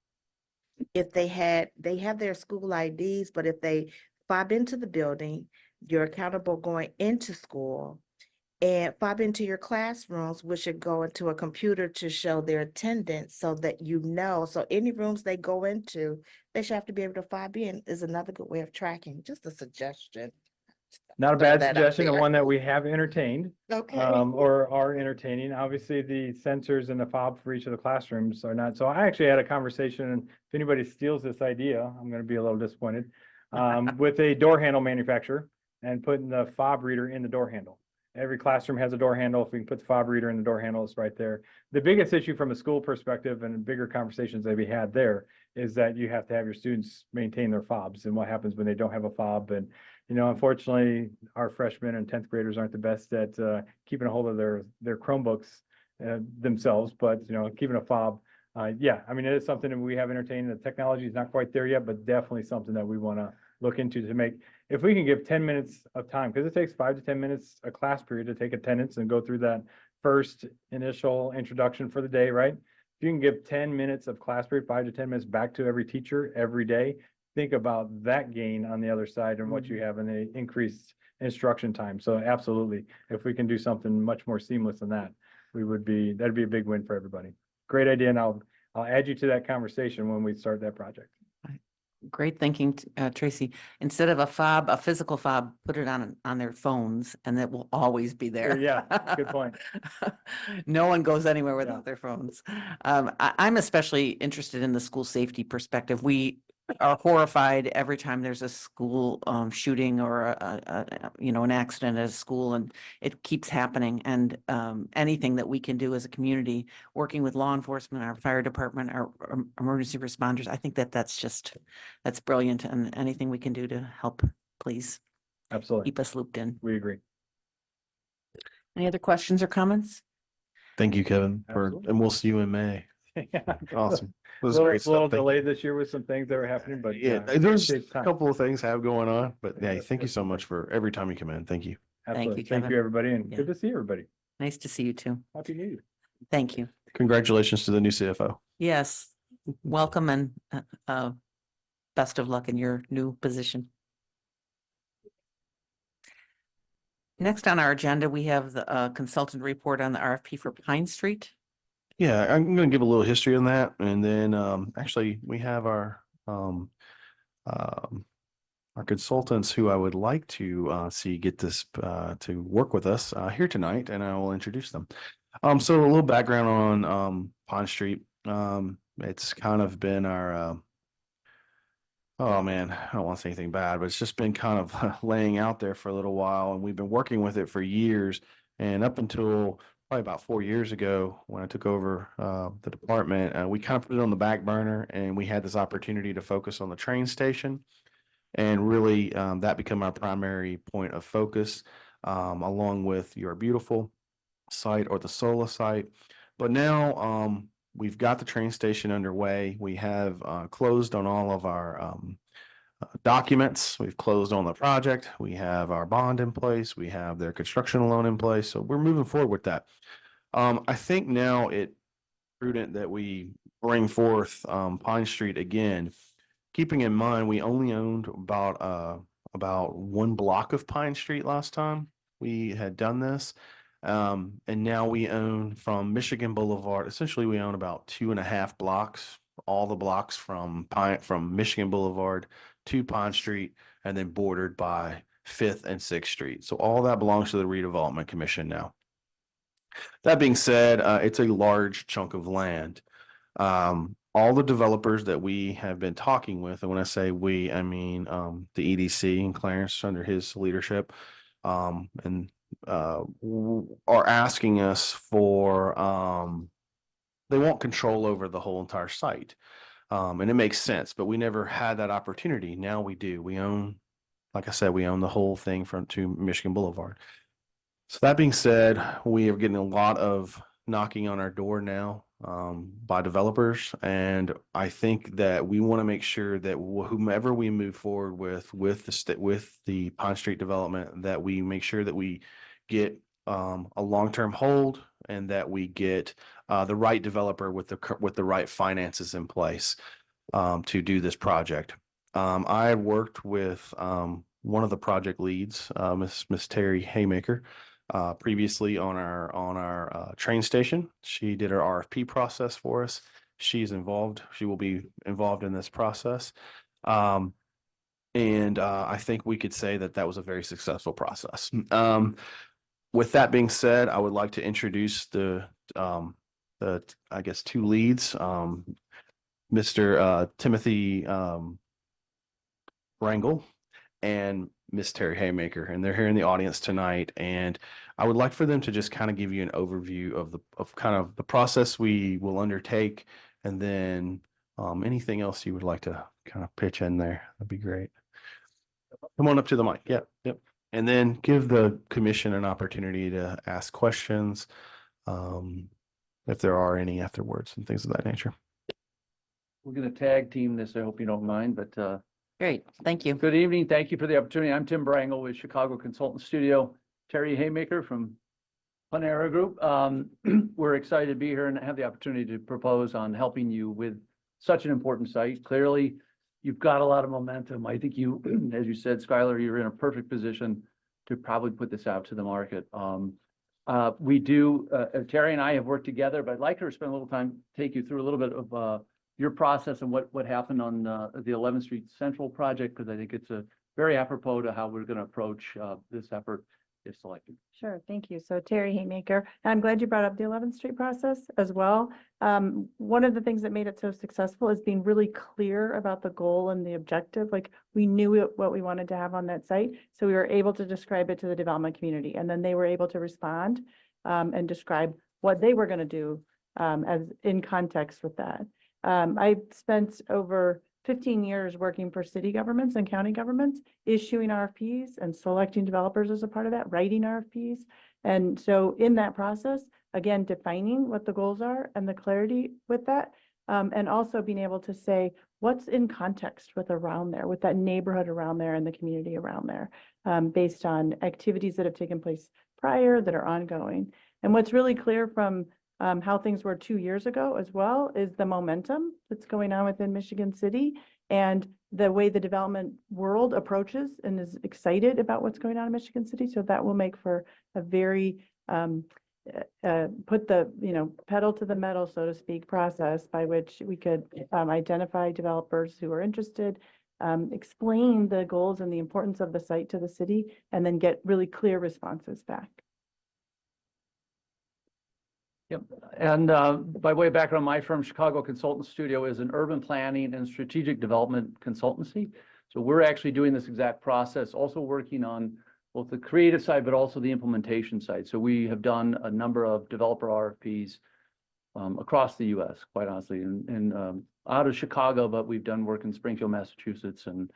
If they have their school IDs, but if they fob into the building, you're accountable going into school, and fob into your classrooms, which should go into a computer to show their attendance so that so any rooms they go into, they should have to be able to fob in is another good way of tracking. Just a suggestion. Not a Throw bad that out suggestion, and there. one that we have entertained. Okay. Or are entertaining. Obviously, the sensors and the fob for each of the classrooms are not. So I actually had a conversation, and if anybody steals this idea, I'm going to be a little disappointed, with a door handle manufacturer and putting the fob reader in the door handle. Every classroom has a door handle. If we can put the fob reader in the door handle, it's right there. The biggest issue from a school perspective and bigger conversations that we had there is that you have to have your students maintain their fobs, and what happens when they don't have a fob. And unfortunately, our freshmen and 10th graders aren't the best at keeping a hold of their Chromebooks themselves, but keeping a fob. Yeah, I mean, it is something that we have entertained. The technology is not quite there yet, but definitely something that we want to look into to make. If we can give 10 minutes of time, because it takes 5 to 10 minutes a class period to take attendance and go through that first initial introduction for the day, right? If you can give 10 minutes of class period, 5 to 10 minutes back to every teacher every day, think about that gain on the other side and what you have in the increased instruction time. So absolutely, if we can do something much more seamless than that, that'd be a big win for everybody. Great idea. And I'll add you to that conversation when we start that project. Great thinking, Tracy. Instead of a physical fob, put it on their phones, and it will always be there. Yeah, good point. No one goes anywhere without Yeah. their phones. I'm especially interested in the school safety perspective. We are horrified every time there's a school shooting or an accident at a school, and it keeps happening. And anything that we can do as a community, working with law enforcement, our fire department, our emergency responders, I think that's brilliant. And anything we can do to help, please Absolutely. keep us looped in. We agree. Any other questions or comments? Thank you, Kevin, Absolutely. and we'll see you in May. Yeah. Awesome. It was Little, great stuff. little Thank you. delayed this year with some things that were happening, but Yeah, there's takes a time. couple of things have going on, but yeah, That's thank you good. so much for every time you come in. Thank you. Absolutely. you, Thank Kevin. you, everybody, and Yeah. good to see everybody. Nice to see you too. Happy New Year. Thank you. Congratulations to the new CFO. Yes, welcome, and best of luck in your new position. Next on our agenda, we have the consultant report on the RFP for Pine Street. Yeah, I'm going to give a little history on that, and then actually we have our consultants who I would like to see get this to work with us here tonight, and I will introduce them. So a little background on Pine Street. It's kind of been our oh man, I don't want to say anything bad, but it's just been kind of laying out there for a little while, and we've been working with it for years. And up until probably about 4 years ago, when I took over the department, we kind of put it on the back burner, and we had this opportunity to focus on the train station, and really that became our primary point of focus, along with Your Beautiful site or the Sola site. But now we've got the train station underway. We have closed on all of our documents. We've closed on the project. We have our bond in place. We have their construction loan in place. So we're moving forward with that. I think now it's prudent that we bring forth Pine Street again, keeping in mind we only owned about one block of Pine Street last time we had done this. And now we own from Michigan Boulevard. Essentially, we own about 2.5 blocks all the blocks from Michigan Boulevard to Pine Street, and then bordered by 5th and 6th Street. So all that belongs to the Redevelopment Commission now. That being said, it's a large chunk of land. All the developers that we have been talking with, and when I say we, I mean the EDC and Clarence under his leadership, and are asking us for they want control over the whole entire site. And it makes sense, but we never had that opportunity. Now we do. We own, like I said, we own the whole thing from to Michigan Boulevard. So that being said, we are getting a lot of knocking on our door now by developers, and I think that we want to make sure that whomever we move forward with the Pine Street development, that we make sure that we get a long-term hold, and that we get the right developer with the right finances in place to do this project. I worked with one of the project leads, Miss Terry Haymaker, previously on our train station. She did our RFP process for us. She will be involved in this process. And I think we could say that that was a very successful process. With that being said, I would like to introduce the I guess two leads, Mr. Timothy Wrangle and Miss Terry Haymaker, and they're here in the audience tonight. And I would like for them to just kind of give you an overview of kind of the process we will undertake, and then anything else you would like to kind of pitch in there. That'd be great. Come on up to the mic. Yep. And then give the commission an opportunity to ask questions, if there are any afterwards, and things of that nature. We're going to tag team this. I hope you don't mind, but Great, thank you. good evening. Thank you for the opportunity. I'm Tim Brangle with Chicago Consultant Studio. Terry Haymaker from Panera Group. We're excited to be here and have the opportunity to propose on helping you with such an important site. Clearly, you've got a lot of momentum. I think you, as you said, Skylar, you're in a perfect position to probably put this out to the market. We do, Terry and I have worked together, but I'd like her to spend a little time, take you through a little bit of your process and what happened on the 11th Street Central project, because I think it's a very apropos to how we're going to approach this effort if selected. Sure, thank you. So Terry Haymaker, and I'm glad you brought up the 11th Street process as well. One of the things that made it so successful is being really clear about the goal and the objective. Like, we knew what we wanted to have on that site, so we were able to describe it to the development community, and then they were able to respond and describe what they were going to do as in context with that. I spent over 15 years working for city governments and county governments, issuing RFPs and selecting developers as a part of that, writing RFPs. And so in that process, again, defining what the goals are and the clarity with that, and also being able to say what's in context with around there, with that neighborhood around there and the community around there, based on activities that have taken place prior that are ongoing. And what's really clear from how things were 2 years ago as well is the momentum that's going on within Michigan City and the way the development world approaches and is excited about what's going on in Michigan City. So that will make for a very put the pedal to the metal, so to speak, process by which we could identify developers who are interested, explain the goals and the importance of the site to the city, and then get really clear responses back. Yep. And by way of background, my firm, Chicago Consultant Studio, is an urban planning and strategic development consultancy. So we're actually doing this exact process, also working on both the creative side, but also the implementation side. So we have done a number of developer RFPs across the U.S., quite honestly, and out of Chicago, but we've done work in Springfield, Massachusetts, and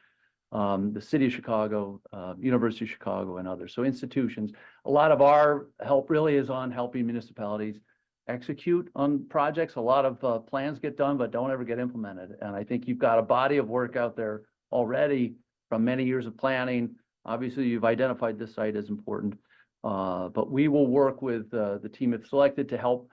the city of Chicago, University of Chicago, and others. So institutions. A lot of our help really is on helping municipalities execute on projects. A lot of plans get done, but don't ever get implemented. And I think you've got a body of work out there already from many years of planning. Obviously, you've identified this site as important, but we will work with the team if selected to help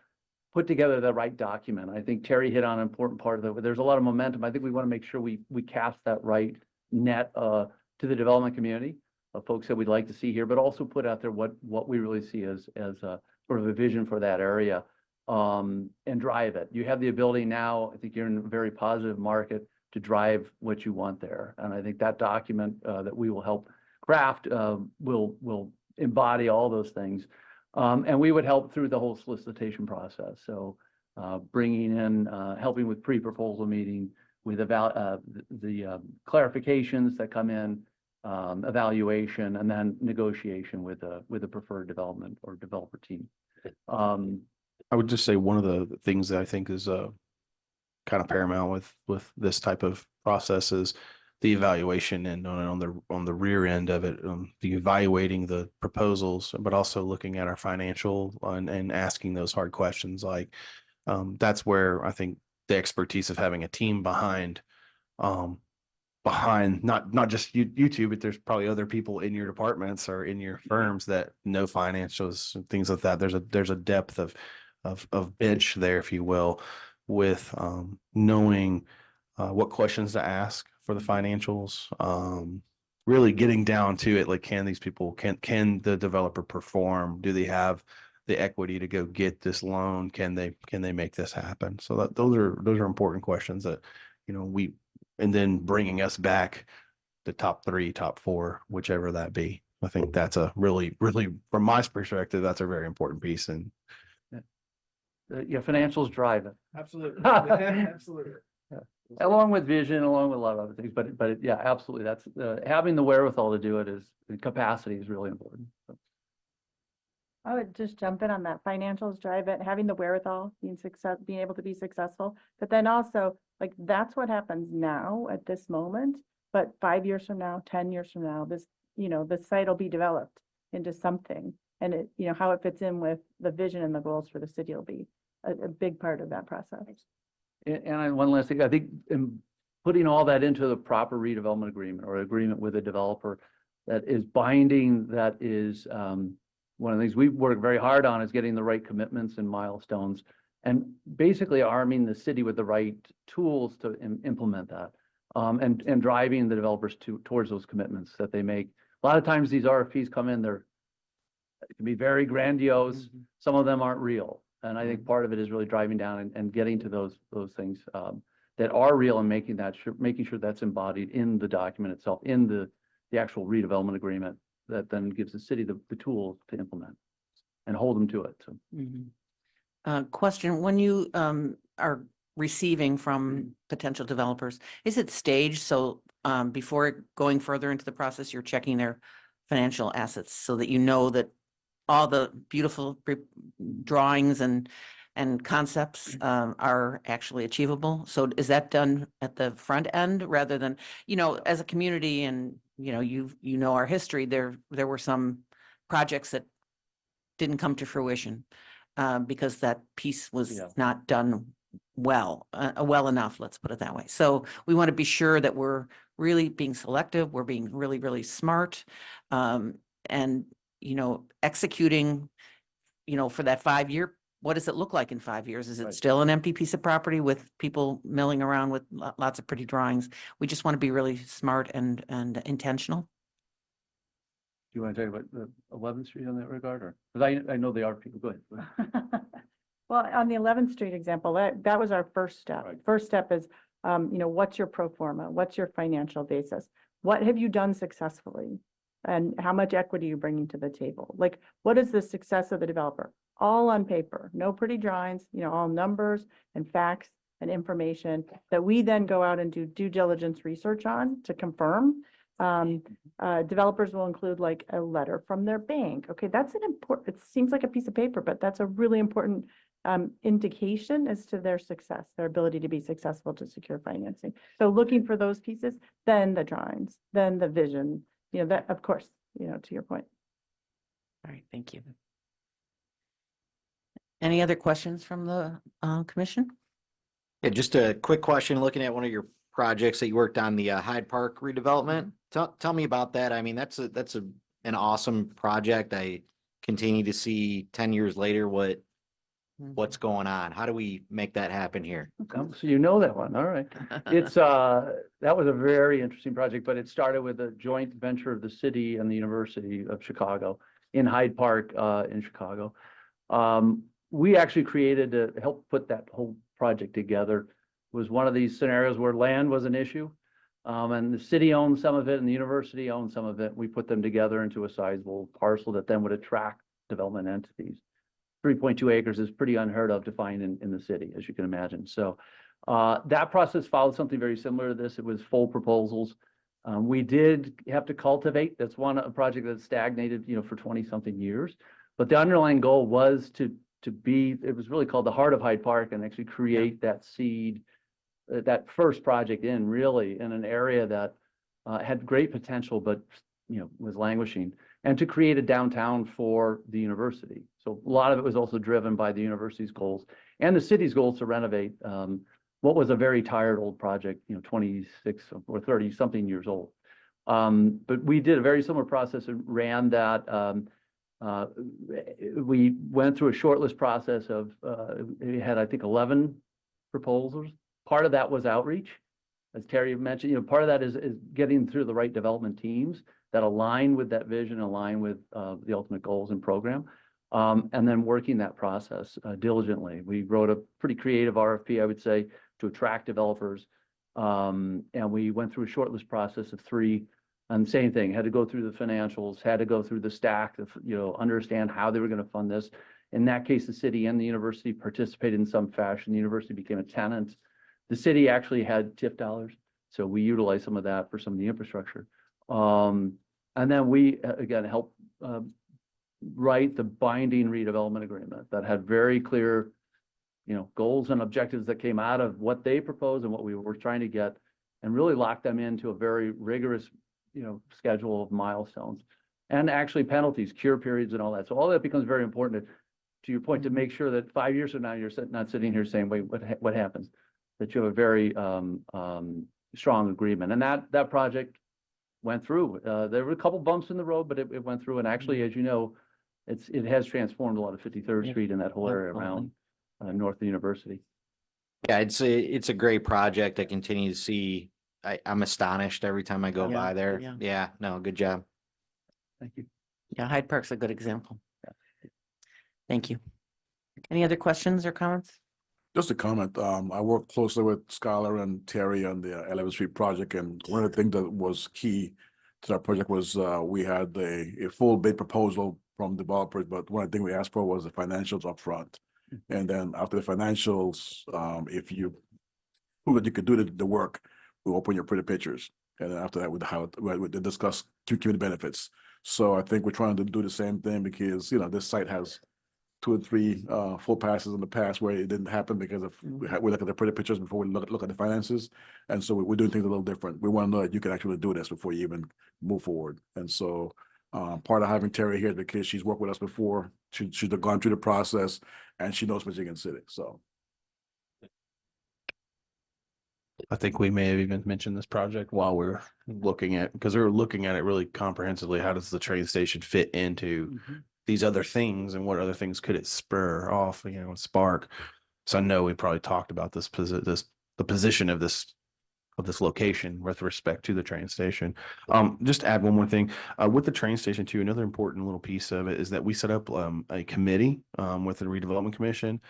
put together the right document. I think Terry hit on an important part of it. There's a lot of momentum. I think we want to make sure we cast that right net to the development community of folks that we'd like to see here, but also put out there what we really see as sort of a vision for that area. and drive it. You have the ability now, I think you're in a very positive market to drive what you want there. And I think that document that we will help craft will embody all those things. And we would help through the whole solicitation process. So bringing in, helping with pre-proposal meeting, with the clarifications that come in, evaluation, and then negotiation with a preferred development or developer team. I would just say one of the things that I think is kind of paramount with this type of process is the evaluation, and on the rear end of it, the evaluating the proposals, but also looking at our financial and asking those hard questions. Like that's where I think the expertise of having a team behind not just you two, but there's probably other people in your departments or in your firms that know financials and things like that. There's a depth of bench there, if you will, with knowing what questions to ask for the financials. Really getting down to it, like, can these people, can the developer perform? Do they have the equity to go get this loan? Can they make this happen? So those are important questions that, and then bringing us back the top 3, top 4, whichever that be. I think that's a really, really, from my perspective, that's a very important piece. And Yeah, financials drive it. Absolutely. Absolutely. Along with vision, along with a lot of other things, but yeah, absolutely. That's having the wherewithal to do it is capacity is really important. So. I would just jump in on that. Financials drive it, having the wherewithal, being able to be successful, but then also like that's what happens now at this moment. But 5 years from now, 10 years from now, this, the site will be developed into something, and it, how it fits in with the vision and the goals for the city will be a big part of that process. And one last thing, I think in putting all that into the proper redevelopment agreement or agreement with a developer that is binding, that is one of the things we've worked very hard on is getting the right commitments and milestones, and basically arming the city with the right tools to implement that, and driving the developers towards those commitments that they make. A lot of times these RFPs come in, it can be very grandiose. Mm-hmm. Some of them aren't real. And I think part of it is really driving down and getting to those things that are real, and making sure that's embodied in the document itself, in the actual redevelopment agreement, that then gives the city the tools to implement and hold them to it. So. Mm-hmm. Question: when you are receiving from potential developers, is it staged? So before going further into the process, you're checking their financial assets so that you know that all the beautiful drawings and concepts are actually achievable. So is that done at the front end rather than, as a community, and you know our history, there were some projects that didn't come to fruition because that piece was not done well enough, let's put it that way. So we want to be sure that we're really being selective, we're being really, really smart, and executing, for that 5-year, what does it look like in 5 years? Is it still an empty piece of property with people milling around with lots of pretty drawings? We just want to be really smart and intentional. Do you want to talk about the 11th Street on that regard, or because I know they are people? Go ahead. Well, on the 11th Street example, that was our first step. Right. First step is, what's your pro forma? What's your financial basis? What have you done successfully? And how much equity you're bringing to the table? Like, what is the success of the developer? All on paper, no pretty drawings, all numbers and facts and information that we then go out and do due diligence research on to confirm. Developers will include like a letter from their bank. Okay, that's an important, it seems like a piece of paper, but that's a really important indication as to their success, their ability to be successful to secure financing. So looking for those pieces, then the drawings, then the vision, that, of course, to your point. All right, thank you. Any other questions from the commission? Yeah, just a quick question, looking at one of your projects that you worked on, the Hyde Park redevelopment. Tell me about that. I mean, that's an awesome project. I continue to see 10 years later what's going on. How do we make that happen here? So you know that one. All right. It's that was a very interesting project, but it started with a joint venture of the city and the University of Chicago in Hyde Park in Chicago. we actually created to help put that whole project together was one of these scenarios where land was an issue. And the city owned some of it and the university owned some of it. We put them together into a sizable parcel that then would attract development entities. 3.2 acres is pretty unheard of to find in the city, as you can imagine. So that process followed something very similar to this. It was full proposals. We did have to cultivate. That's a project that stagnated, for 20-something years. But the underlying goal was to be, it was really called the heart of Hyde Park, and actually create that seed, that first project really in an area that had great potential, but was languishing, and to create a downtown for the university. So a lot of it was also driven by the university's goals and the city's goals to renovate what was a very tired old project, 26 or 30 something years old. But we did a very similar process and ran that. We went through a shortlist process of, we had, I think, 11 proposals. Part of that was outreach. As Terry mentioned, part of that is getting through the right development teams that align with that vision, align with the ultimate goals and program. And then working that process diligently. We wrote a pretty creative RFP, I would say, to attract developers. And we went through a shortlist process of 3. And same thing, had to go through the financials, had to go through the stack to, understand how they were going to fund this. In that case, the city and the university participated in some fashion. The university became a tenant. The city actually had TIF dollars, so we utilized some of that for some of the infrastructure. And then we, again, helped write the binding redevelopment agreement that had very clear, goals and objectives that came out of what they proposed and what we were trying to get, and really locked them into a very rigorous, schedule of milestones and actually penalties, cure periods, and all that. So all that becomes very important to your point, to make sure that 5 years from now, you're not sitting here saying, wait, what happens? That you have a very strong agreement. And that project went through. There were a couple bumps in the road, but it went through. And actually, as you know, it has transformed a lot of 53rd Street and that whole area around north of the university. Yeah, it's a great project. I continue to see, I'm astonished every time I go by there. yeah. Yeah, no, good job. Thank you. Yeah, Hyde Park's a good example. Thank you. Any other questions or comments? Just a comment. I worked closely with Skylar and Terry on the 11th Street project, and one of the things that was key to that project was we had a full bid proposal from developers, but one of the things we asked for was the financials up front. And then after the financials, if you prove that you could do the work, we open your pretty pictures. And then after that, we discuss community benefits. So I think we're trying to do the same thing because, this site has 2 or 3 full passes in the past where it didn't happen because we look at the pretty pictures before we look at the finances. And so we're doing things a little different. We want to know that you can actually do this before you even move forward. And so part of having Terry here is because she's worked with us before. She's gone through the process and she knows Michigan City. So I think we may have even mentioned this project while we're looking at, because we were looking at it really comprehensively. How does the train station fit into these other things, and what other things could it spur off, spark? So I know we probably talked about the position of this location with respect to the train station. Just to add one more thing with the train station too. Another important little piece of it is that we set up a committee with the redevelopment commission.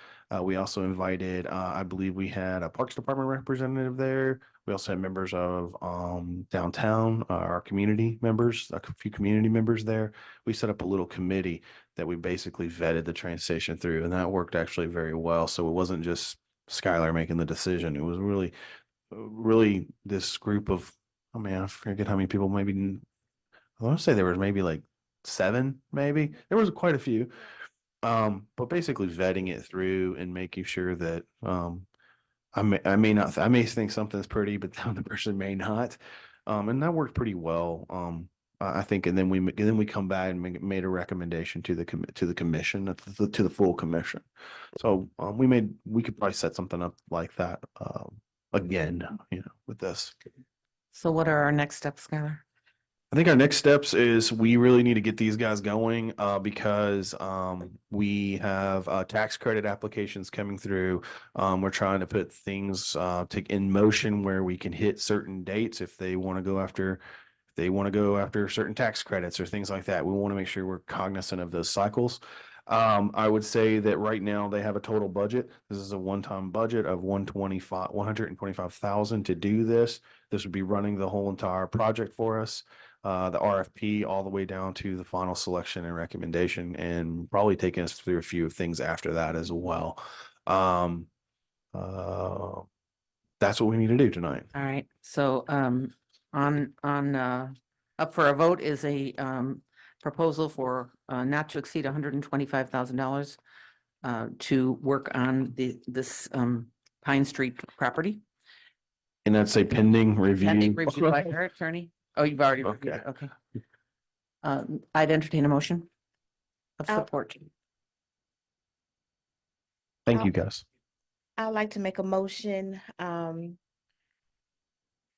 We also invited, I believe we had a Parks Department representative there. We also had members of downtown, our community members, a few community members there. We set up a little committee that we basically vetted the train station through, and that worked actually very well. So it wasn't just Skylar making the decision. It was really this group of, I forget how many people, maybe, I want to say there was maybe like 7, maybe. There was quite a few. But basically vetting it through and making sure that I may think something's pretty, but the other person may not. And that worked pretty well. I think, and then we come back and made a recommendation to the commission, to the full commission. So we could probably set something up like that again, with this. So what are our next steps, Skylar? I think our next steps is we really need to get these guys going because we have tax credit applications coming through. We're trying to put things in motion where we can hit certain dates if they want to go after certain tax credits or things like that. We want to make sure we're cognizant of those cycles. I would say that right now they have a total budget. This is a one-time budget of 125,000 to do this. This would be running the whole entire project for us. The RFP all the way down to the final selection and recommendation, and probably taking us through a few things after that as well. That's what we need to do tonight. All right, so up for a vote is a proposal for not to exceed $125,000 to work on this Pine Street property. And that's a pending review. Pending review by our attorney. Oh, you've already reviewed it, okay. I'd entertain a motion of I'll- support. Thank you, guys. I'd like to make a motion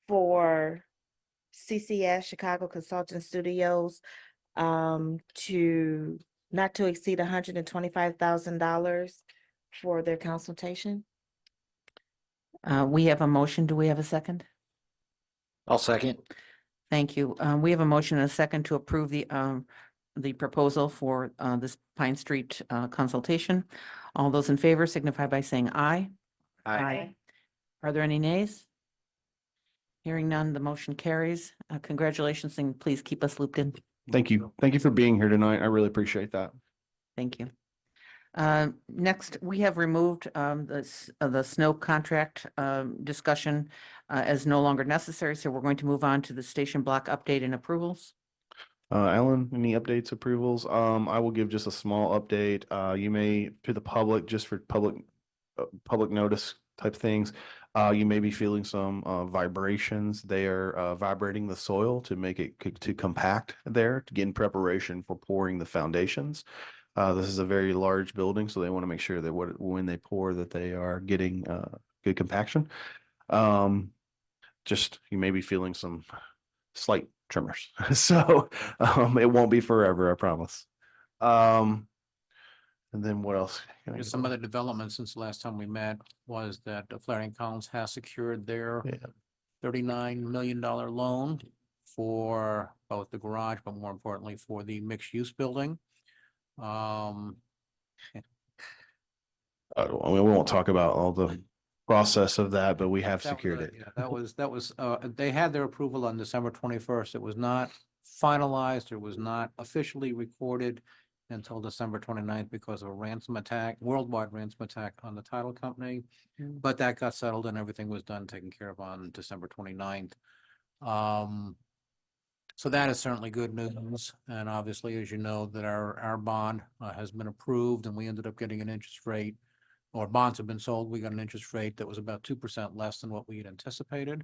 for CCS, Chicago Consulting Studios, to not to exceed $125,000 for their consultation. We have a motion. Do we have a second? I'll second. Thank you. We have a motion and a second to approve the proposal for this Pine Street consultation. All those in favor signify by saying aye. Aye. Are there any nays? Hearing none, the motion carries. Congratulations, and please keep us looped in. Thank you. Thank you for being here tonight. I really appreciate that. Thank you. Next, we have removed the snow contract discussion as no longer necessary, so we're going to move on to the station block update and approvals. Alan, any updates, approvals? I will give just a small update. You may, to the public, just for public notice type things, you may be feeling some vibrations. They are vibrating the soil to make it to compact there to get in preparation for pouring the foundations. This is a very large building, so they want to make sure that when they pour that they are getting good compaction. Just you may be feeling some slight tremors, so it won't be forever, I promise. And then what else? There's some other developments since the last time we met was that Flaring Collins has secured their $39 million loan for both the garage, but more importantly for the mixed use building. I mean, we won't talk about all the process of that, but we have secured it. Yeah, that was, they had their approval on December 21st. It was not finalized. It was not officially recorded until December 29th because of a ransom attack, worldwide ransom attack on the title company. But that got settled and everything was done, taken care of on December 29th. So that is certainly good news. And obviously, as you know, that our bond has been approved and we ended up getting an interest rate, or bonds have been sold. We got an interest rate that was about 2% less than what we had anticipated,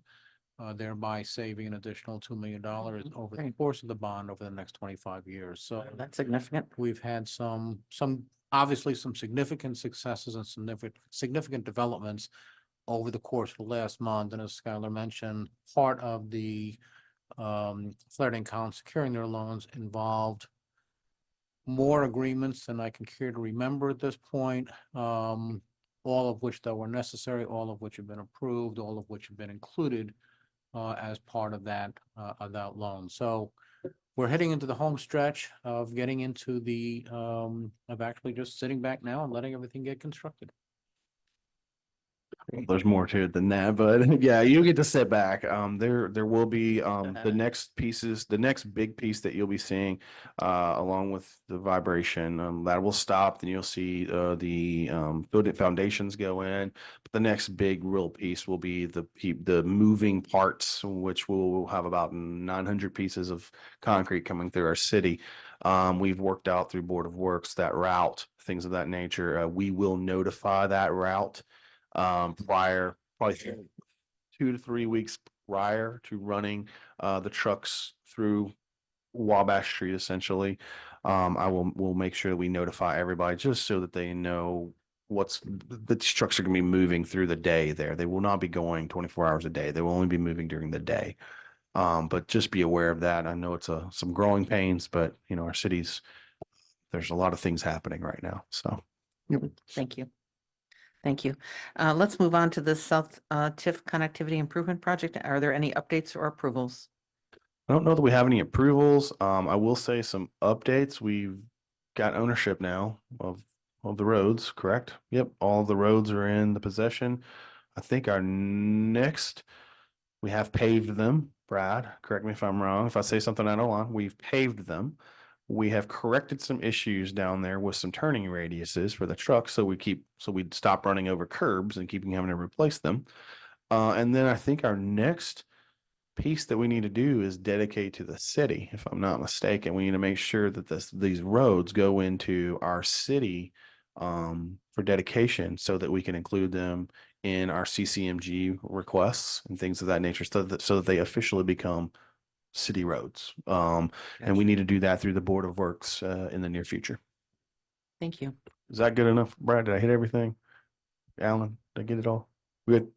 thereby saving an additional $2 million over the course of the bond over the next 25 years. So That's significant. we've had some obviously some significant successes and significant developments over the course of the last month. And as Skylar mentioned, part of the Flaring Collins securing their loans involved more agreements than I can care to remember at this point, all of which that were necessary, all of which have been approved, all of which have been included as part of that loan. So we're heading into the home stretch of getting into the of actually just sitting back now and letting everything get constructed. There's more to it than that, but yeah, you get to sit back. There will be the next pieces, the next big piece that you'll be seeing, along with the vibration, that will stop. Then you'll see the building foundations go in. But the next big real piece will be the moving parts, which will have about 900 pieces of concrete coming through our city. We've worked out through Board of Works that route, things of that nature. We will notify that route prior, probably 2 to 3 weeks prior to running the trucks through Wabash Street, essentially. We'll make sure that we notify everybody just so that they know the trucks are going to be moving through the day there. They will not be going 24 hours a day. They will only be moving during the day. But just be aware of that. I know it's some growing pains, but you know, our cities, there's a lot of things happening right now. So Thank you. Thank you. Let's move on to the South TIF Connectivity Improvement Project. Are there any updates or approvals? I don't know that we have any approvals. I will say some updates. got ownership now of the roads, correct? Yep, all of the roads are in the possession. I think our next, we have paved them. Brad, correct me if I'm wrong. If I say something I don't want, we've paved them. We have corrected some issues down there with some turning radiuses for the trucks, so we'd stop running over curbs and keeping having to replace them. And then I think our next piece that we need to do is dedicate to the city, if I'm not mistaken. We need to make sure that these roads go into our city for dedication so that we can include them in our CCMG requests and things of that nature so that they officially become city roads. And we need to do that through the Board of Works in the near future. Thank you. Is that good enough, Brad? Did I hit everything? Alan, did I get it all? Good.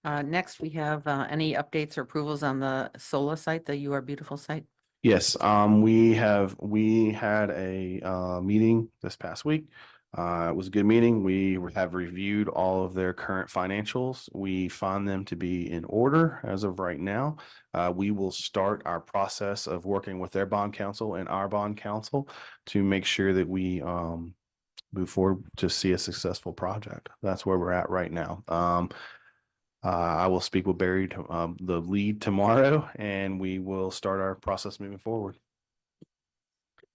Next, we have any updates or approvals on the SOLA site, the You Are Beautiful site? Yes, we had a meeting this past week. It was a good meeting. We have reviewed all of their current financials. We found them to be in order as of right now. We will start our process of working with their bond counsel and our bond counsel to make sure that we move forward to see a successful project. That's where we're at right now. I will speak with Barry, the lead, tomorrow, and we will start our process moving forward.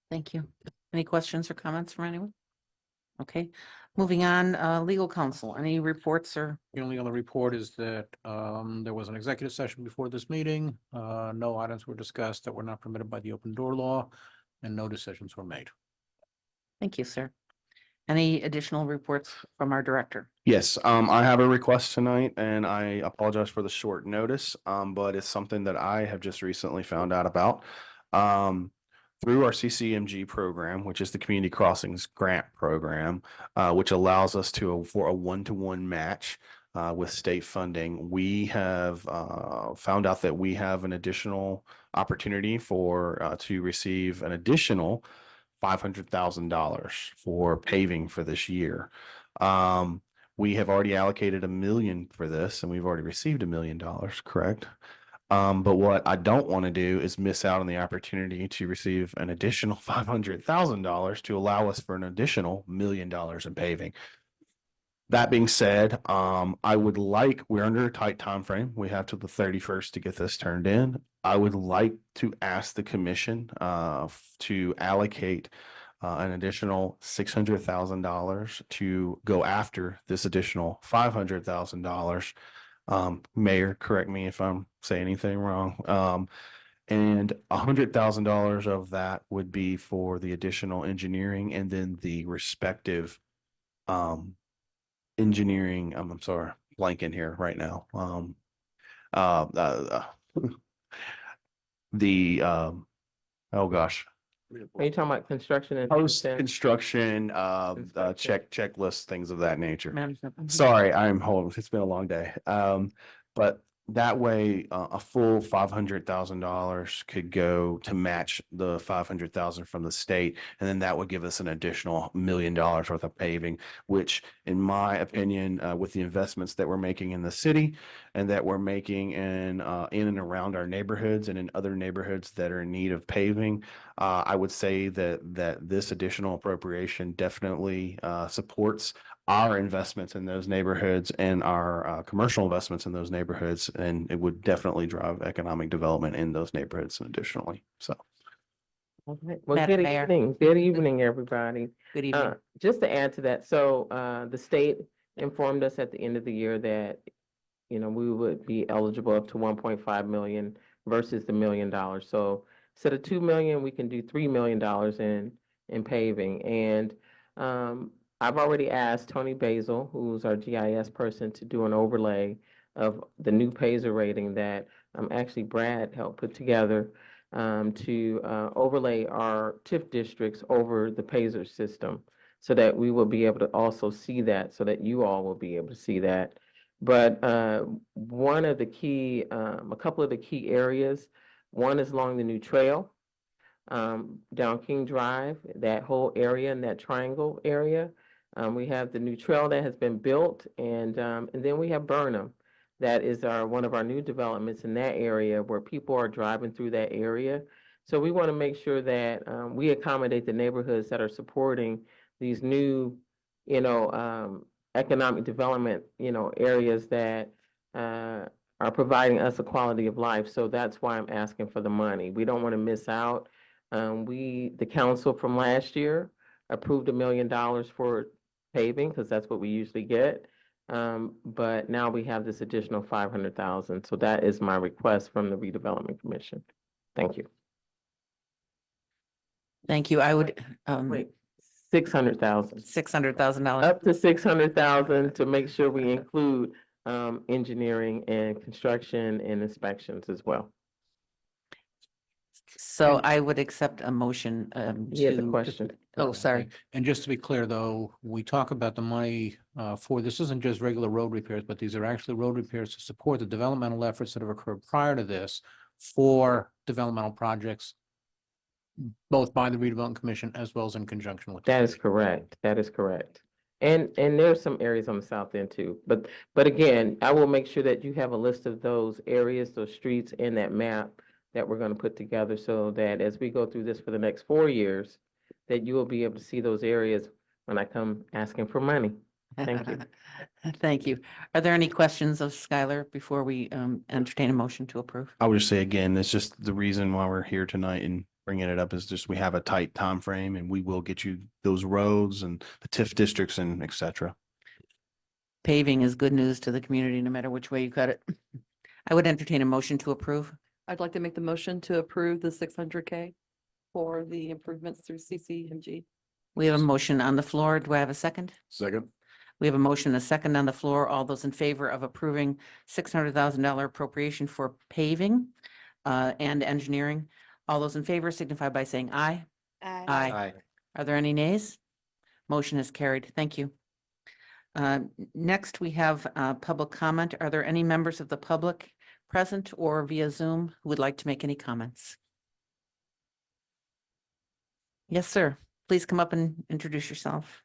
Thank you. Any questions or comments from anyone? Okay, moving on, legal counsel, any reports or? The only other report is that there was an executive session before this meeting. No items were discussed that were not permitted by the open door law, and no decisions were made. Thank you, sir. Any additional reports from our director? Yes, I have a request tonight, and I apologize for the short notice, but it's something that I have just recently found out about. Through our CCMG program, which is the Community Crossings Grant Program, which allows us for a one-to-one match with state funding, we have found out that we have an additional opportunity to receive an additional $500,000 for paving for this year. We have already allocated $1 million for this, and we've already received $1 million, correct? But what I don't want to do is miss out on the opportunity to receive an additional $500,000 to allow us for an additional $1 million in paving. That being said, we're under a tight time frame. We have till the 31st to get this turned in. I would like to ask the commission to allocate an additional $600,000 to go after this additional $500,000. Mayor, correct me if I'm saying anything wrong. And $100,000 of that would be for the additional engineering, and then the respective engineering. I'm sorry, blanking here right now. Oh gosh. Are you talking about construction and? Post-construction, Inspection. checklists, things of that nature. Management. Sorry, it's been a long day. But that way, a full $500,000 could go to match the $500,000 from the state, and then that would give us an additional $1 million worth of paving, which, in my opinion, with the investments that we're making in the city and that we're making in and around our neighborhoods and in other neighborhoods that are in need of paving, I would say that this additional appropriation definitely supports our investments in those neighborhoods and our commercial investments in those neighborhoods, and it would definitely drive economic development in those neighborhoods additionally. So, Okay. Well, Madam good Mayor. evening. Good evening, everybody. Good evening. Just to add to that, so the state informed us at the end of the year that, we would be eligible up to 1.5 million versus the $1 million. So instead of 2 million, we can do $3 million in paving. And I've already asked Tony Basil, who's our GIS person, to do an overlay of the new Paiser rating that actually Brad helped put together to overlay our TIF districts over the Paiser system, so that we will be able to also see that, so that you all will be able to see that. But one of the key, a couple of the key areas, one is along the new trail down King Drive, that whole area in that triangle area. We have the new trail that has been built, and then we have Burnham. That is one of our new developments in that area, where people are driving through that area. So we want to make sure that we accommodate the neighborhoods that are supporting these new, economic development, areas that are providing us a quality of life. So that's why I'm asking for the money. We don't want to miss out. The council from last year approved $1 million for paving, because that's what we usually get. But now we have this additional 500,000. So that is my request from the Redevelopment Commission. Thank you. Thank you. I would, Wait, 600,000. $600,000. Up to 600,000 to make sure we include engineering and construction and inspections as well. So I would accept a motion, He has a to, question. oh, sorry. And just to be clear, though, we talk about the money for, this isn't just regular road repairs, but these are actually road repairs to support the developmental efforts that have occurred prior to this for developmental projects, both by the Redevelopment Commission as well as in conjunction with. the That is city. correct. That is correct. And there's some areas on the south end too. But again, I will make sure that you have a list of those areas, those streets in that map that we're going to put together, so that as we go through this for the next 4 years, that you will be able to see those areas when I come asking for money. Thank you. Thank you. Are there any questions of Skylar before we entertain a motion to approve? I would just say again, it's just the reason why we're here tonight and bringing it up is just we have a tight time frame, and we will get you those roads and the TIF districts and et cetera. Paving is good news to the community, no matter which way you cut it. I would entertain a motion to approve. I'd like to make the motion to approve the 600K for the improvements through CCMG. We have a motion on the floor. Do I have a second? Second. We have a motion, a second on the floor. All those in favor of approving $600,000 appropriation for paving and engineering. All those in favor signify by saying aye. Aye. Are there any nays? Motion is carried. Thank you. Next, we have public comment. Are there any members of the public present or via Zoom who would like to make any comments? Yes, sir. Please come up and introduce yourself.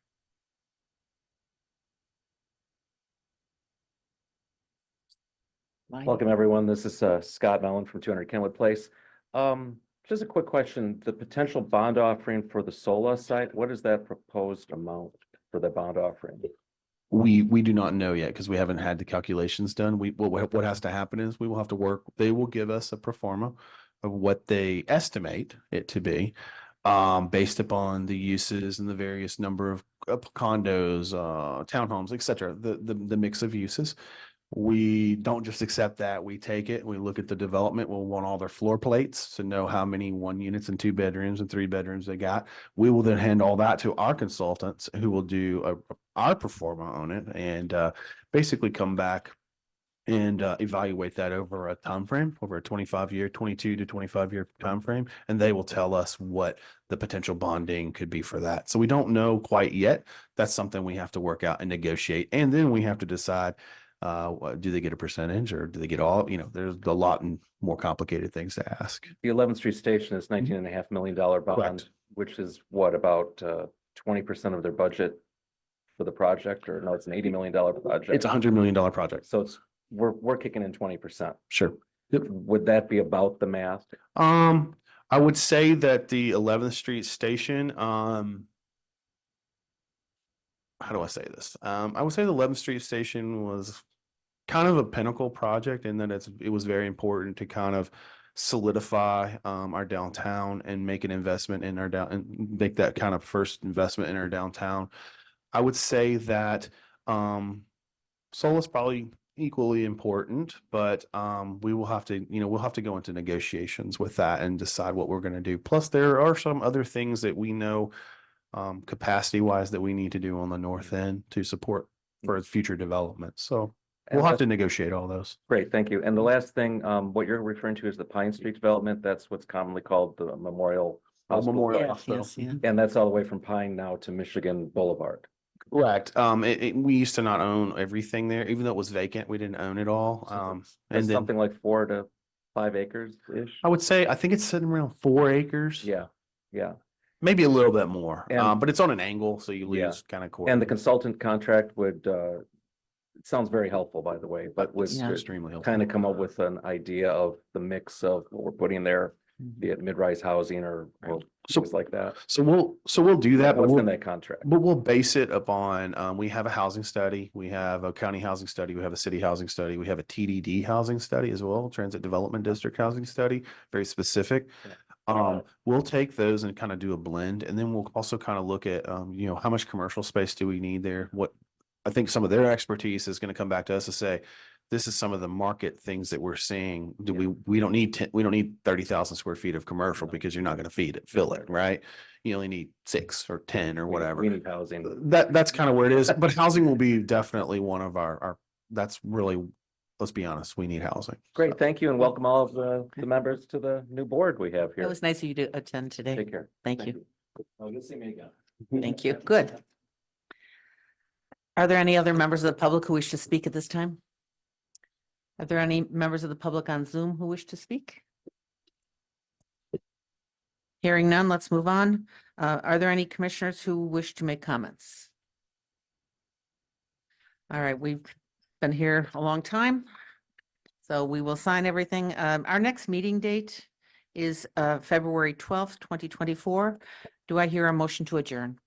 Welcome, everyone. This is Scott Mellon from 200 Kenwood Place. Just a quick question. The potential bond offering for the SOLA site, what is that proposed amount for the bond offering? We do not know yet because we haven't had the calculations done. What has to happen is we will have to work. They will give us a pro forma of what they estimate it to be, based upon the uses and the various number of condos, townhomes, et cetera, the mix of uses. We don't just accept that. We take it. We look at the development. We'll want all their floor plates to know how many 1 units and 2 bedrooms and 3 bedrooms they got. We will then hand all that to our consultants who will do our pro forma on it and basically come back and evaluate that over a time frame, over a 22 to 25-year time frame, and they will tell us what the potential bonding could be for that. So we don't know quite yet. That's something we have to work out and negotiate, and then we have to decide. Do they get a percentage or do they get all, there's a lot more complicated things to ask. The 11th Street Station is $19.5 million bond, Correct. which is what, about 20% of their budget for the project, or no, it's an $80 million project. It's $100 million project. So we're kicking in 20%. Sure. Yep. Would that be about the math? I would say that the 11th Street Station, how do I say this? I would say the 11th Street Station was kind of a pinnacle project in that it was very important to kind of solidify our downtown and make an investment in our and make that kind of first investment in our downtown. I would say that Soul is probably equally important, but we will have to, we'll have to go into negotiations with that and decide what we're going to do. Plus, there are some other things that we know capacity wise that we need to do on the north end to support for future development. So we'll have to negotiate all those. Great, thank you. And the last thing, what you're referring to is the Pine Street development. That's what's commonly called the Memorial Hospital. Memorial Yes, Hospital. yes, yeah. And that's all the way from Pine now to Michigan Boulevard. Correct. We used to not own everything there, even though it was vacant. We didn't own it all. And And then something like 4 to 5 acres-ish. I would say I think it's sitting around 4 acres. Yeah, yeah. Maybe a little bit more. And- But it's on an angle, so you Yeah. lose kind of core. And the consultant contract would, it sounds very helpful, by the way, but would Yeah. extremely helpful. kind of come up with an idea of the mix of what we're putting there be it mid-rise housing or So- things like that. So we'll do that, but What's we'll, in that contract? but we'll base it upon, we have a housing study, we have a county housing study, we have a city housing study, we have a TDD housing study as well, Transit Development District Housing Study, very specific. We'll take those and kind of do a blend, and then we'll also kind of look at, how much commercial space do we need there? What, I think some of their expertise is going to come back to us to say, this is some of the market things that we're seeing. We don't need, we don't need 30,000 square feet of commercial because you're not going to fill it, right? You only need 6 or 10 or whatever. We need housing. That's kind of where it is, but housing will be definitely one of our, that's really, let's be honest, we need housing. Great, thank you, and welcome all of the members to the new board we have It here. was nice of you to attend today. Take care. Thank you. Oh, you'll see me again. Thank you. Good. Are there any other members of the public who wish to speak at this time? Are there any members of the public on Zoom who wish to speak? Hearing none, let's move on. Are there any commissioners who wish to make comments? All right, we've been here a long time, so we will sign everything. Our next meeting date is February 12th, 2024. Do I hear a motion to adjourn?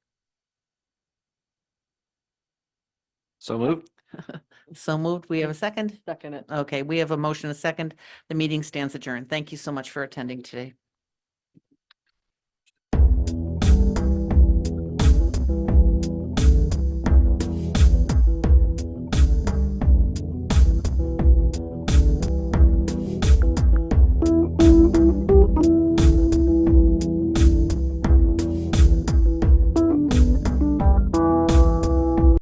So moved. So moved. We have a second? Second it. Okay, we have a motion, a second. The meeting stands adjourned. Thank you so much for attending today.